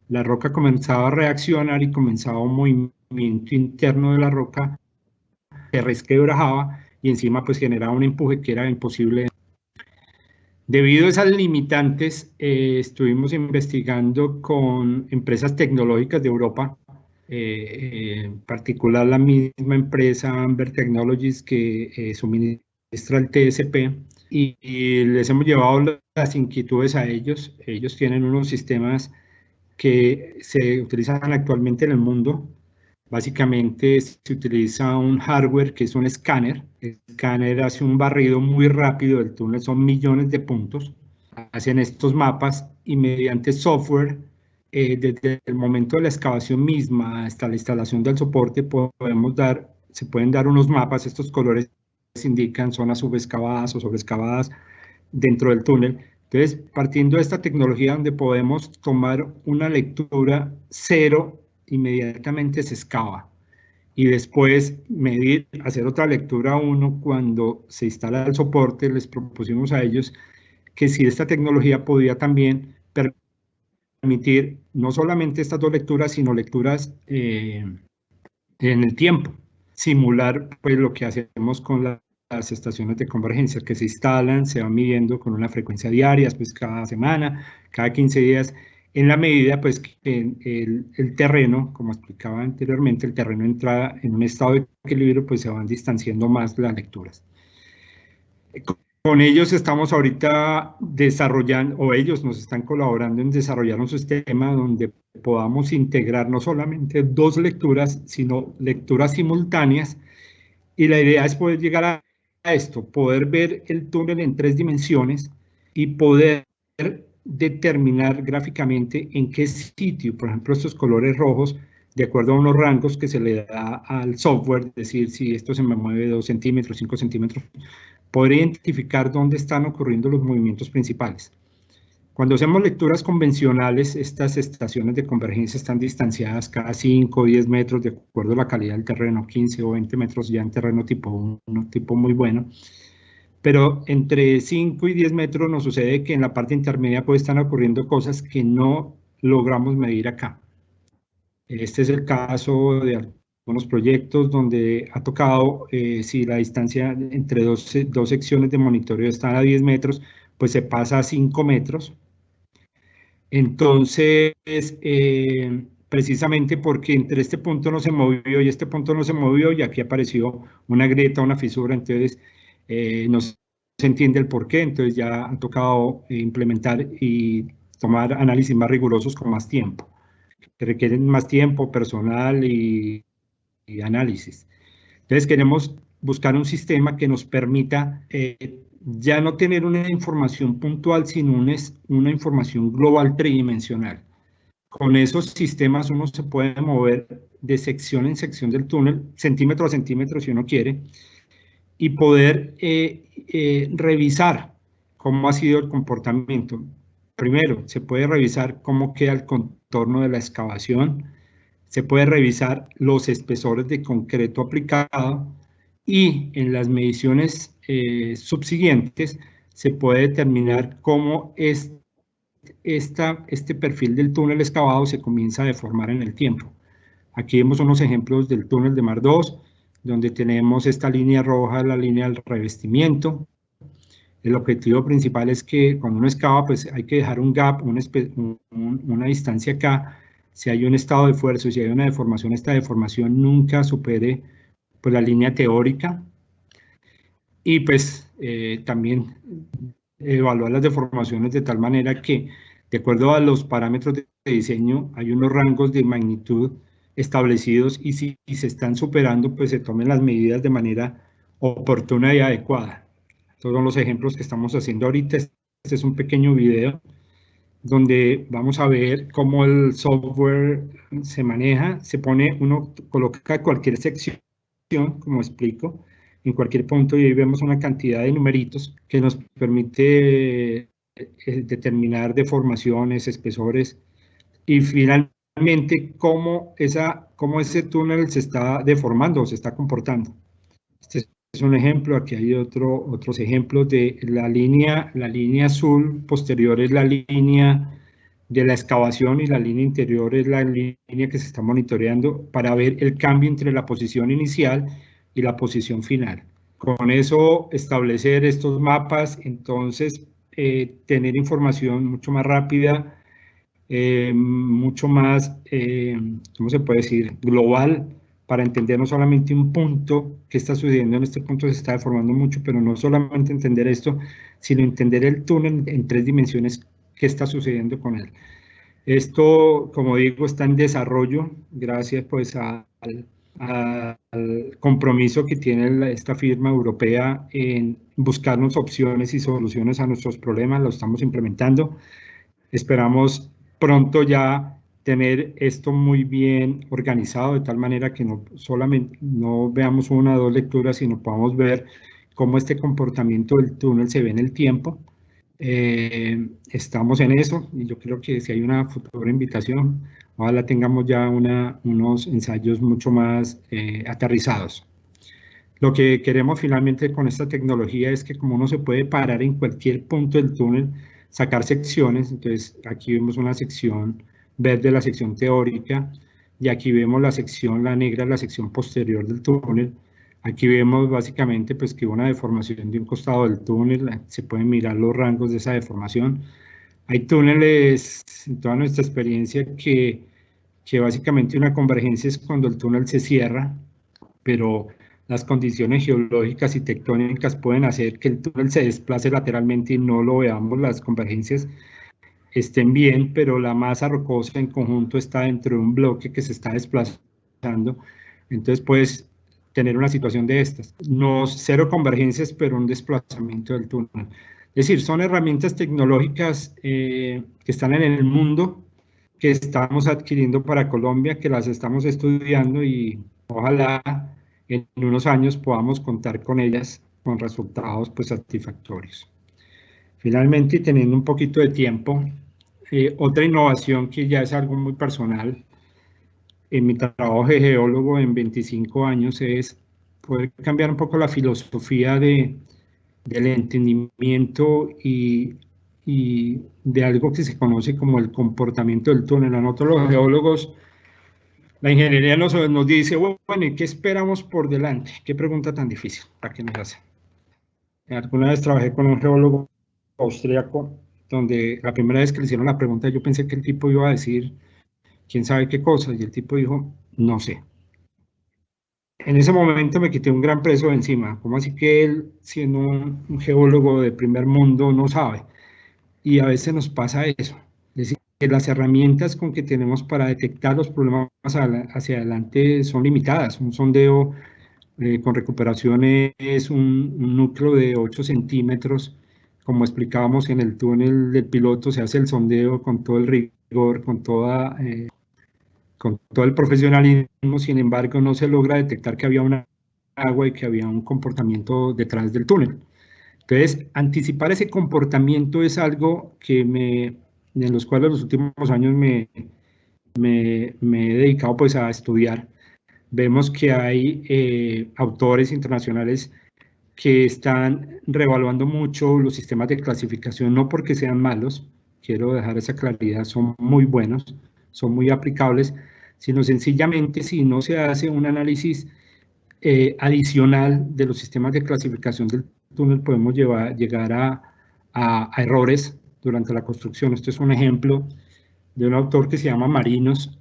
la roca comenzaba a reaccionar y comenzaba un movimiento interno de la roca, se resquebrajaba y encima pues generaba un empuje que era imposible. Debido a esas limitantes, estuvimos investigando con empresas tecnológicas de Europa, en particular la misma empresa Amber Technologies que suministra el TSP, y les hemos llevado las inquietudes a ellos. Ellos tienen unos sistemas que se utilizan actualmente en el mundo. Básicamente se utiliza un hardware que es un escáner. El escáner hace un barrido muy rápido del túnel, son millones de puntos. Hacen estos mapas y mediante software, desde el momento de la excavación misma hasta la instalación del soporte, se pueden dar unos mapas. Estos colores indican zonas subexcavadas o sobreexcavadas dentro del túnel. Entonces, partiendo de esta tecnología donde podemos tomar una lectura cero, inmediatamente se excava y después medir, hacer otra lectura 1 cuando se instala el soporte. Les propusimos a ellos que si esta tecnología podía también permitir no solamente estas dos lecturas, sino lecturas en el tiempo, simular pues lo que hacemos con las estaciones de convergencia que se instalan, se van midiendo con una frecuencia diaria, pues cada semana, cada 15 días, en la medida pues que el terreno, como explicaba anteriormente, el terreno entra en un estado de equilibrio, pues se van distanciando más las lecturas. Con ellos estamos ahorita desarrollando, o ellos nos están colaborando en desarrollar un sistema donde podamos integrar no solamente dos lecturas, sino lecturas simultáneas, y la idea es poder llegar a esto, poder ver el túnel en 3 dimensiones y poder determinar gráficamente en qué sitio, por ejemplo, estos colores rojos, de acuerdo a unos rangos que se le da al software, es decir, si esto se me mueve 2 centímetros, 5 centímetros, poder identificar dónde están ocurriendo los movimientos principales. Cuando hacemos lecturas convencionales, estas estaciones de convergencia están distanciadas cada 5 o 10 metros de acuerdo a la calidad del terreno, 15 o 20 metros ya en terreno tipo 1, tipo muy bueno. Pero entre 5 y 10 metros nos sucede que en la parte intermedia puede estar ocurriendo cosas que no logramos medir acá. Este es el caso de algunos proyectos donde ha tocado, si la distancia entre dos secciones de monitoreo está a 10 metros, pues se pasa a 5 metros. Entonces, precisamente porque entre este punto no se movió y este punto no se movió, y aquí apareció una grieta, una fisura, entonces no se entiende el por qué. Entonces ya ha tocado implementar y tomar análisis más rigurosos con más tiempo, que requieren más tiempo, personal y análisis. Entonces queremos buscar un sistema que nos permita ya no tener una información puntual, sino una información global tridimensional. Con esos sistemas uno se puede mover de sección en sección del túnel, centímetro a centímetro si uno quiere, y poder revisar cómo ha sido el comportamiento. Primero, se puede revisar cómo queda el contorno de la excavación, se puede revisar los espesores de concreto aplicado y en las mediciones subsiguientes se puede determinar cómo este perfil del túnel excavado se comienza a deformar en el tiempo. Aquí vemos unos ejemplos del túnel de Mar 2, donde tenemos esta línea roja, la línea del revestimiento. El objetivo principal es que cuando uno excava, pues hay que dejar un gap, una distancia acá. Si hay un estado de esfuerzo, si hay una deformación, esta deformación nunca supere pues, la línea teórica. Y pues también evaluar las deformaciones de tal manera que, de acuerdo a los parámetros de diseño, hay unos rangos de magnitud establecidos y si se están superando, pues se tomen las medidas de manera oportuna y adecuada. Estos son los ejemplos que estamos haciendo ahorita. Este es un pequeño video donde vamos a ver cómo el software se maneja. Uno coloca cualquier sección, como explico, en cualquier punto y ahí vemos una cantidad de numeritos que nos permite determinar deformaciones, espesores y finalmente cómo ese túnel se está deformando o se está comportando. Este es un ejemplo, aquí hay otros ejemplos de la línea azul posterior es la línea de la excavación y la línea interior es la línea que se está monitoreando para ver el cambio entre la posición inicial y la posición final. Con eso establecer estos mapas, entonces tener información mucho más rápida, mucho más, ¿cómo se puede decir?, global, para entender no solamente un punto que está sucediendo en este punto se está deformando mucho, pero no solamente entender esto, sino entender el túnel en 3 dimensiones, qué está sucediendo con él. Esto, como digo, está en desarrollo, gracias pues al compromiso que tiene esta firma europea en buscarnos opciones y soluciones a nuestros problemas, lo estamos implementando. Esperamos pronto ya tener esto muy bien organizado, de tal manera que no solamente no veamos 1 o 2 lecturas, sino podamos ver cómo este comportamiento del túnel se ve en el tiempo. Estamos en eso y yo creo que si hay una futura invitación, ojalá tengamos ya unos ensayos mucho más aterrizados. Lo que queremos finalmente con esta tecnología es que como uno se puede parar en cualquier punto del túnel, sacar secciones, entonces aquí vemos una sección verde, la sección teórica, y aquí vemos la negra, la sección posterior del túnel. Aquí vemos básicamente pues, que una deformación de un costado del túnel, se pueden mirar los rangos de esa deformación. Hay túneles, en toda nuestra experiencia, que básicamente una convergencia es cuando el túnel se cierra, pero las condiciones geológicas y tectónicas pueden hacer que el túnel se desplace lateralmente y no lo veamos, las convergencias estén bien, pero la masa rocosa en conjunto está dentro de un bloque que se está desplazando, entonces puedes tener una situación de estas. No 0 convergencias, pero un desplazamiento del túnel. Es decir, son herramientas tecnológicas que están en el mundo, que estamos adquiriendo para Colombia, que las estamos estudiando y ojalá en unos años podamos contar con ellas con resultados pues, satisfactorios. Finalmente, teniendo un poquito de tiempo, otra innovación que ya es algo muy personal, en mi trabajo de geólogo en 25 años es poder cambiar un poco la filosofía del entendimiento y de algo que se conoce como el comportamiento del túnel. A nosotros los geólogos, la ingeniería nos dice, bueno, ¿y qué esperamos por delante? ¿Qué pregunta tan difícil? ¿Para qué nos hace? Alguna vez trabajé con un geólogo austríaco, donde la primera vez que le hicieron la pregunta, yo pensé que el tipo iba a decir, quién sabe qué cosa, y el tipo dijo, no sé. En ese momento me quité un gran peso de encima, ¿cómo así que él, siendo un geólogo de primer mundo, no sabe? Y a veces nos pasa eso, es decir, que las herramientas con que tenemos para detectar los problemas hacia adelante son limitadas. Un sondeo con recuperación es un núcleo de 8 centímetros, como explicábamos en el túnel del piloto, se hace el sondeo con todo el rigor, con todo el profesionalismo, sin embargo no se logra detectar que había una agua y que había un comportamiento detrás del túnel. Entonces, anticipar ese comportamiento es algo que en los cuales los últimos años me he dedicado pues a estudiar. Vemos que hay autores internacionales que están reevaluando mucho los sistemas de clasificación, no porque sean malos, quiero dejar esa claridad, son muy buenos, son muy aplicables, sino sencillamente si no se hace un análisis adicional de los sistemas de clasificación del túnel, podemos llegar a errores durante la construcción. Este es un ejemplo de un autor que se llama Marinos.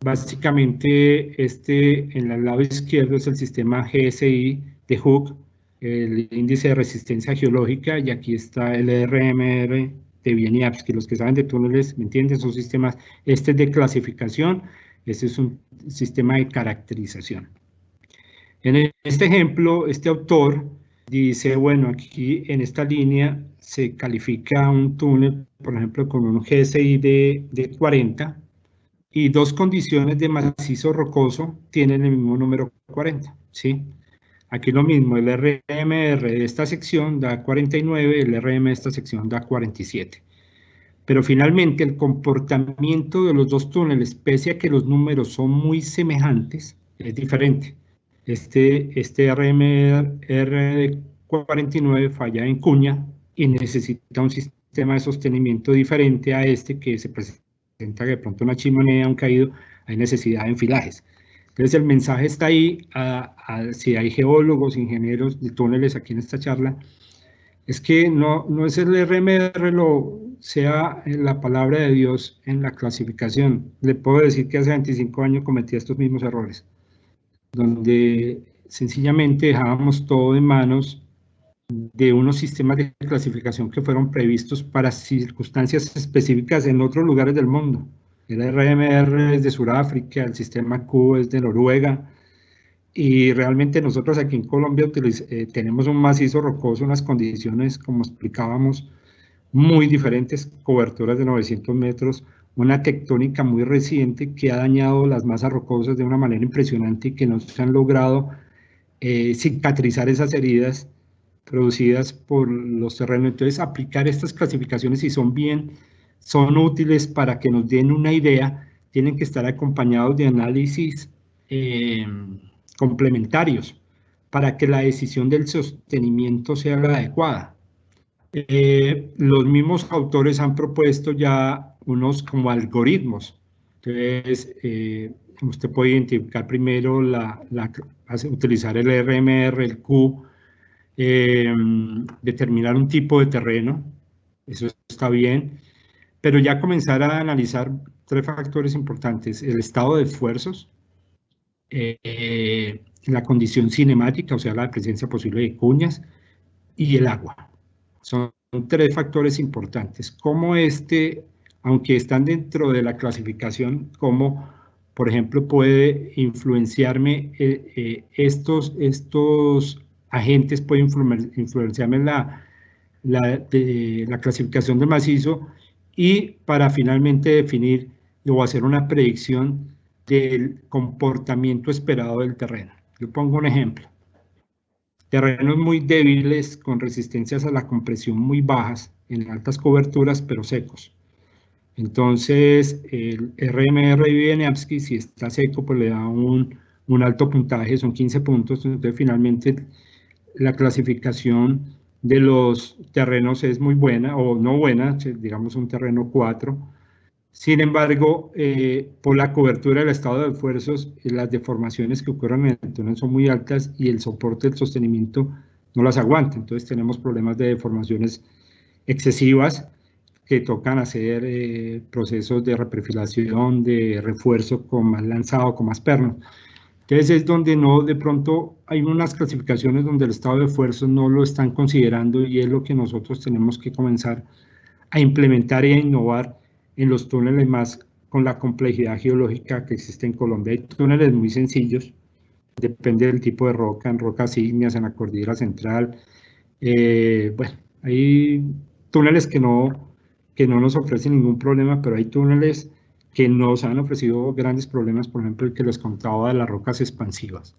Básicamente, en el lado izquierdo es el sistema GSI de Hooke, el índice de resistencia geológica, y aquí está el RMR de Wieniawski. Los que saben de túneles, ¿me entienden? Son sistemas, este es de clasificación, este es un sistema de caracterización. En este ejemplo, este autor dice, bueno, aquí en esta línea se califica un túnel, por ejemplo, con un GSI de 40, y dos condiciones de macizo rocoso tienen el mismo número 40, ¿sí? Aquí lo mismo, el RMR de esta sección da 49, el RM de esta sección da 47. Pero finalmente el comportamiento de los dos túneles, pese a que los números son muy semejantes, es diferente. Este RMR de 49 falla en cuña y necesita un sistema de sostenimiento diferente a este que se presenta que de pronto una chimenea, un caído, hay necesidad de enfilajes. Entonces el mensaje está ahí, si hay geólogos, ingenieros de túneles aquí en esta charla, es que no es el RMR sea la palabra de Dios en la clasificación. Le puedo decir que hace 25 años cometí estos mismos errores, donde sencillamente dejábamos todo en manos de unos sistemas de clasificación que fueron previstos para circunstancias específicas en otros lugares del mundo. El RMR es de Sudáfrica, el sistema Q es de Noruega, y realmente nosotros aquí en Colombia tenemos un macizo rocoso, unas condiciones, como explicábamos, muy diferentes, coberturas de 900 metros, una tectónica muy reciente que ha dañado las masas rocosas de una manera impresionante y que no se han logrado cicatrizar esas heridas producidas por los terrenos. Entonces, aplicar estas clasificaciones, si son útiles para que nos den una idea, tienen que estar acompañados de análisis complementarios para que la decisión del sostenimiento sea la adecuada. Los mismos autores han propuesto ya unos como algoritmos. Entonces, usted puede identificar primero, utilizar el RMR, el Q, determinar un tipo de terreno, eso está bien, pero ya comenzar a analizar tres factores importantes: el estado de esfuerzos, la condición cinemática, o sea, la presencia posible de cuñas, y el agua. Son tres factores importantes. Como aunque están dentro de la clasificación, como por ejemplo puede influenciarme estos agentes, pueden influenciarme la clasificación del macizo, y para finalmente definir o hacer una predicción del comportamiento esperado del terreno. Yo pongo un ejemplo: terrenos muy débiles con resistencias a la compresión muy bajas en altas coberturas pero secos. Entonces el RMR de Wieniawski, si está seco, pues le da un alto puntaje, son 15 puntos. Entonces finalmente la clasificación de los terrenos es muy buena o no buena, digamos un terreno 4. Sin embargo, por la cobertura del estado de esfuerzos, las deformaciones que ocurren en el túnel son muy altas y el soporte del sostenimiento no las aguanta. Entonces tenemos problemas de deformaciones excesivas que tocan hacer procesos de reperfilación, de refuerzo con más lanzado, con más perno. Entonces es donde de pronto hay unas clasificaciones donde el estado de esfuerzos no lo están considerando, y es lo que nosotros tenemos que comenzar a implementar y a innovar en los túneles, más con la complejidad geológica que existe en Colombia. Hay túneles muy sencillos, depende del tipo de roca, en rocas ígneas, en la cordillera central. Bueno, hay túneles que no nos ofrecen ningún problema, pero hay túneles que nos han ofrecido grandes problemas, por ejemplo el que les contaba de las rocas expansivas.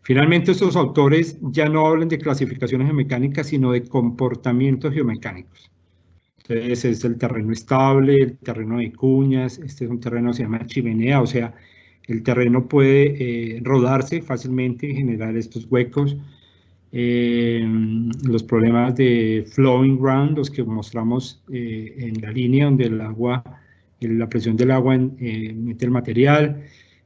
Finalmente, estos autores ya no hablan de clasificaciones geomecánicas, sino de comportamientos geomecánicos. Entonces, es el terreno estable, el terreno de cuñas, este es un terreno que se llama chimenea, o sea, el terreno puede rodarse fácilmente y generar estos huecos. Los problemas de flowing ground, los que mostramos en la línea donde el agua, la presión del agua mete el material.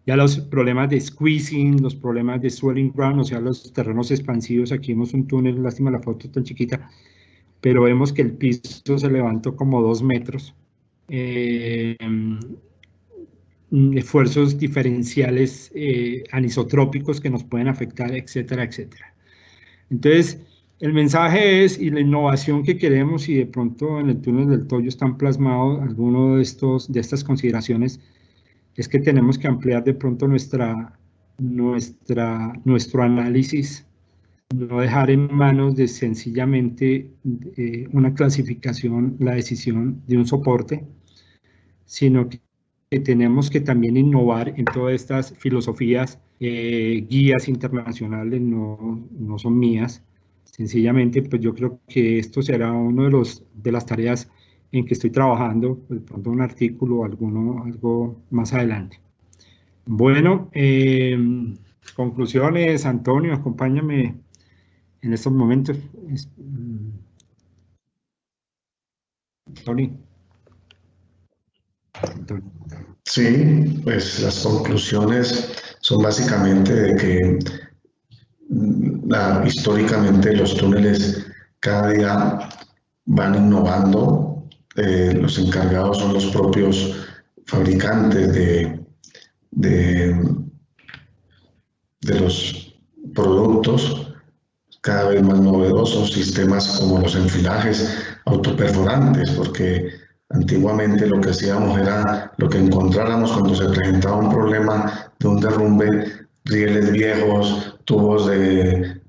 Ya los problemas de squeezing, los problemas de swelling ground, o sea, los terrenos expansivos. Aquí vemos un túnel, lástima la foto tan chiquita, pero vemos que el piso se levantó como 2 metros. Esfuerzos diferenciales anisotrópicos que nos pueden afectar, etcétera, etcétera. Entonces, el mensaje es, y la innovación que queremos, y de pronto en el túnel del Toyo están plasmados algunos de estas consideraciones, es que tenemos que ampliar de pronto nuestro análisis, no dejar en manos de sencillamente una clasificación, la decisión de un soporte, sino que tenemos que también innovar en todas estas filosofías, guías internacionales, no son mías. Sencillamente, pues yo creo que esto será uno de las tareas en que estoy trabajando, de pronto un artículo o algo más adelante. Bueno, conclusiones, Antonio, acompáñame en estos momentos. Tony. Sí, pues las conclusiones son básicamente de que históricamente los túneles cada día van innovando. Los encargados son los propios fabricantes de los productos cada vez más novedosos, sistemas como los enfilajes autoperforantes, porque antiguamente lo que hacíamos era lo que encontráramos cuando se presentaba un problema de un derrumbe, rieles viejos, tubos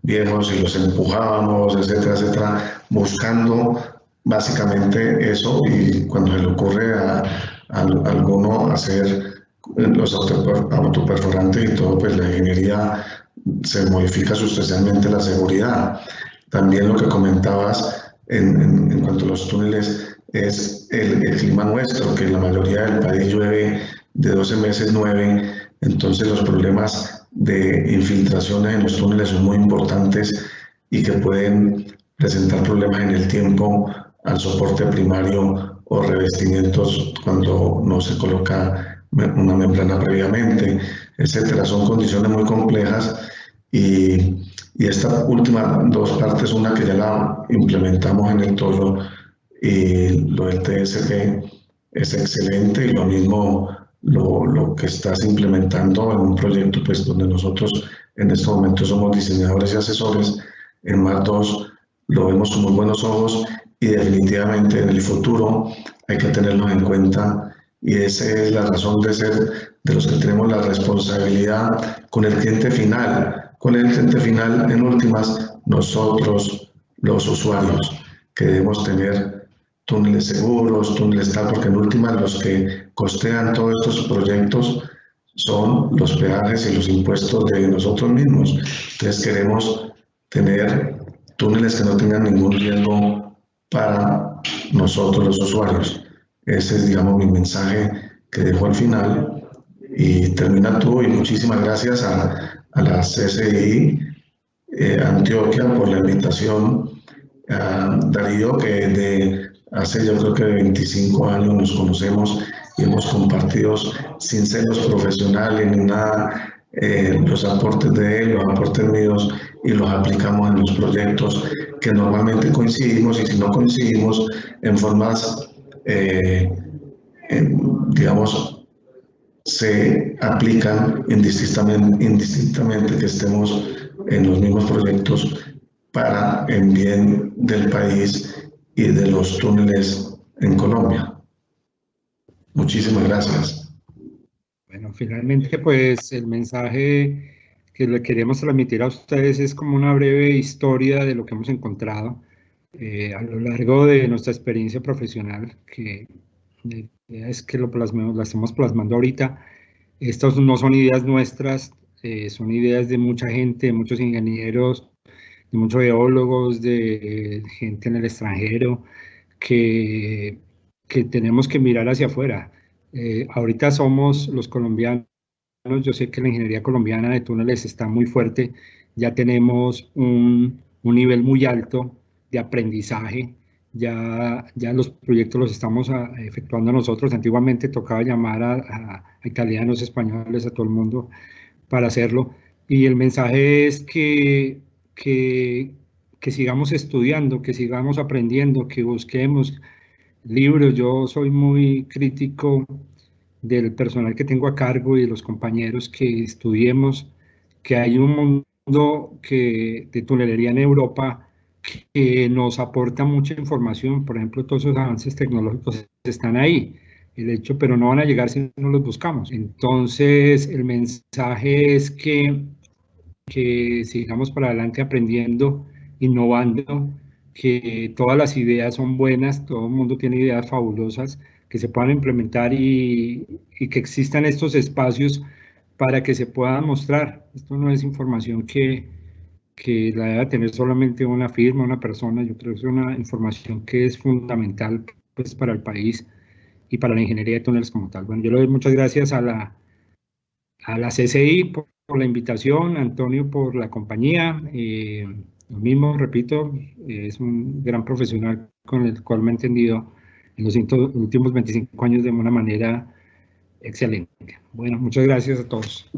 viejos y los empujábamos, etcétera, etcétera, buscando básicamente eso, y cuando se le ocurre a alguno hacer los autoperforantes y todo, pues la ingeniería se modifica sustancialmente, la seguridad. También lo que comentabas en cuanto a los túneles es el clima nuestro, que en la mayoría del país llueve de 12 meses 9, entonces los problemas de infiltraciones en los túneles son muy importantes y que pueden presentar problemas en el tiempo al soporte primario o revestimientos cuando no se coloca una membrana previamente, etcétera. Son condiciones muy complejas y esta última dos partes, una que ya la implementamos en el Toyo y lo del TSG es excelente, y lo mismo lo que estás implementando en un proyecto pues donde nosotros en este momento somos diseñadores y asesores. En MAR 2 lo vemos con muy buenos ojos y definitivamente en el futuro hay que tenerlo en cuenta, y esa es la razón de ser de los que tenemos la responsabilidad con el cliente final. Con el cliente final, en últimas, nosotros los usuarios, que debemos tener túneles seguros, túneles tal, porque en últimas los que costean todos estos proyectos son los peajes y los impuestos de nosotros mismos. Entonces queremos tener túneles que no tengan ningún riesgo para nosotros los usuarios. Ese es, digamos, mi mensaje que dejo al final. Y termina tú, y muchísimas gracias a la CSI Antioquia por la invitación. A Darío, que desde hace yo creo que 25 años nos conocemos y hemos compartido sin celos profesionales ni nada, los aportes de él, los aportes míos, y los aplicamos en los proyectos que normalmente coincidimos, y si no coincidimos en formas, digamos, se aplican indistintamente que estemos en los mismos proyectos para el bien del país y de los túneles en Colombia. Muchísimas gracias. Bueno, finalmente, pues el mensaje que le queremos transmitir a ustedes es como una breve historia de lo que hemos encontrado a lo largo de nuestra experiencia profesional, que la idea es que lo estamos plasmando ahorita. Estas no son ideas nuestras, son ideas de mucha gente, de muchos ingenieros, de muchos geólogos, de gente en el extranjero, que tenemos que mirar hacia afuera. Ahorita somos los colombianos, yo sé que la ingeniería colombiana de túneles está muy fuerte, ya tenemos un nivel muy alto de aprendizaje, ya los proyectos los estamos efectuando nosotros. Antiguamente tocaba llamar a italianos, españoles, a todo el mundo para hacerlo, y el mensaje es que sigamos estudiando, que sigamos aprendiendo, que busquemos libros. Yo soy muy crítico del personal que tengo a cargo y de los compañeros, que estudiemos, que hay un mundo de tunelería en Europa que nos aporta mucha información. Por ejemplo, todos esos avances tecnológicos están ahí, el hecho, pero no van a llegar si no los buscamos. Entonces, el mensaje es que sigamos para adelante aprendiendo, innovando, que todas las ideas son buenas, todo el mundo tiene ideas fabulosas que se puedan implementar, y que existan estos espacios para que se puedan mostrar. Esto no es información que la debe tener solamente una firma, una persona. Yo creo que es una información que es fundamental, pues, para el país y para la ingeniería de túneles como tal. Bueno, yo le doy muchas gracias a la CCI por la invitación, a Antonio por la compañía. Lo mismo, repito, es un gran profesional con el cual me he entendido en los últimos 25 años de una manera excelente. Bueno, muchas gracias a todos.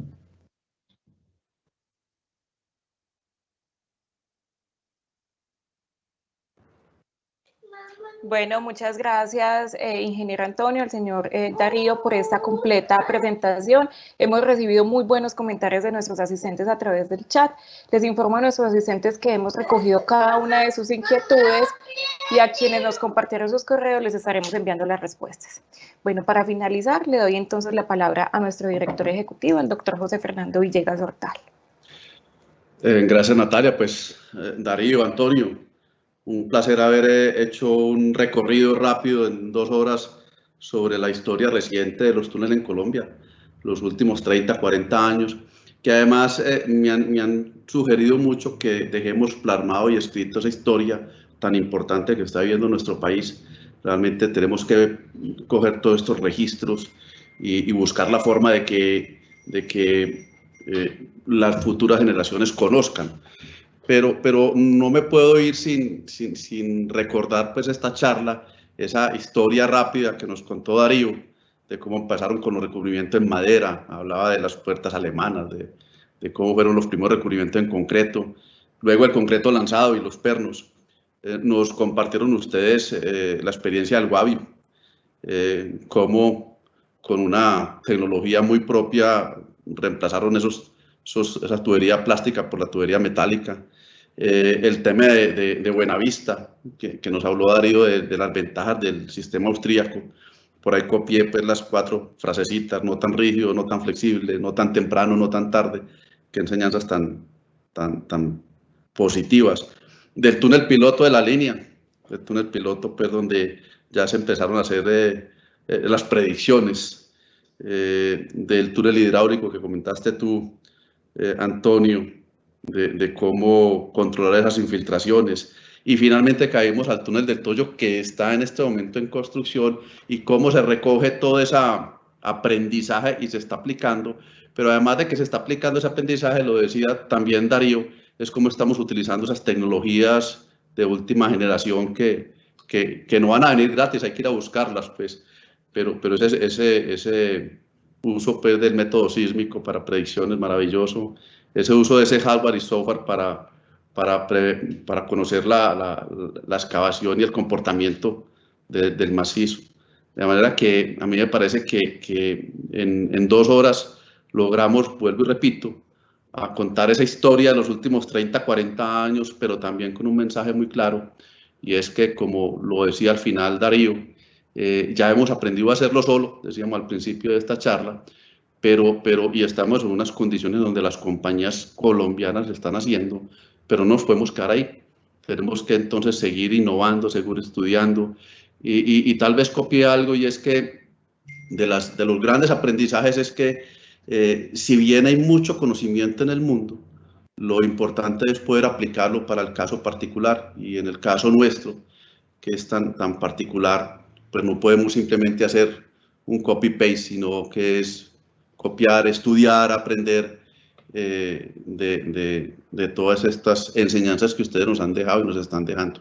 Bueno, muchas gracias, ingeniero Antonio, al señor Darío, por esta completa presentación. Hemos recibido muy buenos comentarios de nuestros asistentes a través del chat. Les informo a nuestros asistentes que hemos recogido cada una de sus inquietudes, y a quienes nos compartieron sus correos les estaremos enviando las respuestas. Bueno, para finalizar, le doy entonces la palabra a nuestro director ejecutivo, el doctor José Fernando Villegas Hortal. Gracias, Natalia. Pues, Darío, Antonio, un placer haber hecho un recorrido rápido en 2 horas sobre la historia reciente de los túneles en Colombia, los últimos 30, 40 años, que además me han sugerido mucho que dejemos plasmado y escrito esa historia tan importante que está viviendo nuestro país. Realmente tenemos que coger todos estos registros y buscar la forma de que las futuras generaciones conozcan. Pero no me puedo ir sin recordar, pues, esta charla, esa historia rápida que nos contó Darío, de cómo empezaron con los recubrimientos en madera. Hablaba de las puertas alemanas, de cómo fueron los primeros recubrimientos en concreto, luego el concreto lanzado y los pernos. Nos compartieron ustedes la experiencia del Guavi, cómo con una tecnología muy propia reemplazaron esa tubería plástica por la tubería metálica. El tema de Buenavista, que nos habló Darío de las ventajas del sistema austríaco. Por ahí copié, pues, las 4 frasecitas: no tan rígido, no tan flexible, no tan temprano, no tan tarde. Qué enseñanzas tan positivas. Del túnel piloto de la línea, el túnel piloto, pues, donde ya se empezaron a hacer las predicciones. Del túnel hidráulico que comentaste tú, Antonio, de cómo controlar esas infiltraciones. Y finalmente caímos al túnel del Toyo, que está en este momento en construcción, y cómo se recoge todo ese aprendizaje y se está aplicando. Pero además de que se está aplicando ese aprendizaje, lo decía también Darío, es cómo estamos utilizando esas tecnologías de última generación que no van a venir gratis, hay que ir a buscarlas, pues. Pero ese uso, pues, del método sísmico para predicciones, maravilloso. Ese uso de ese hardware y software para conocer la excavación y el comportamiento del macizo. De manera que a mí me parece que en 2 horas logramos, vuelvo y repito, a contar esa historia de los últimos 30, 40 años, pero también con un mensaje muy claro, y es que, como lo decía al final Darío, ya hemos aprendido a hacerlo solo, decíamos al principio de esta charla, y estamos en unas condiciones donde las compañías colombianas lo están haciendo, pero no nos podemos quedar ahí. Tenemos que entonces seguir innovando, seguir estudiando, y tal vez copie algo, y es que de los grandes aprendizajes es que Si bien hay mucho conocimiento en el mundo, lo importante es poder aplicarlo para el caso particular, y en el caso nuestro, que es tan particular, pues no podemos simplemente hacer un copy-paste, sino que es copiar, estudiar, aprender de todas estas enseñanzas que ustedes nos han dejado y nos están dejando.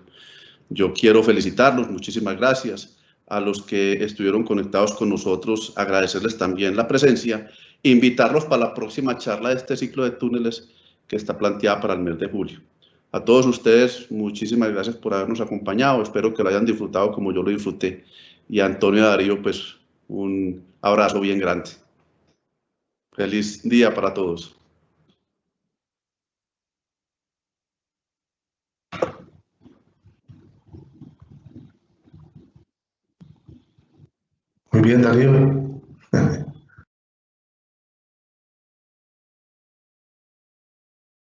Yo quiero felicitarlos, muchísimas gracias. A los que estuvieron conectados con nosotros, agradecerles también la presencia, invitarlos para la próxima charla de este ciclo de túneles que está planteada para el mes de julio. A todos ustedes, muchísimas gracias por habernos acompañado. Espero que lo hayan disfrutado como yo lo disfruté. Y a Antonio y a Darío, pues un abrazo bien grande. Feliz día para todos. Muy bien, Darío.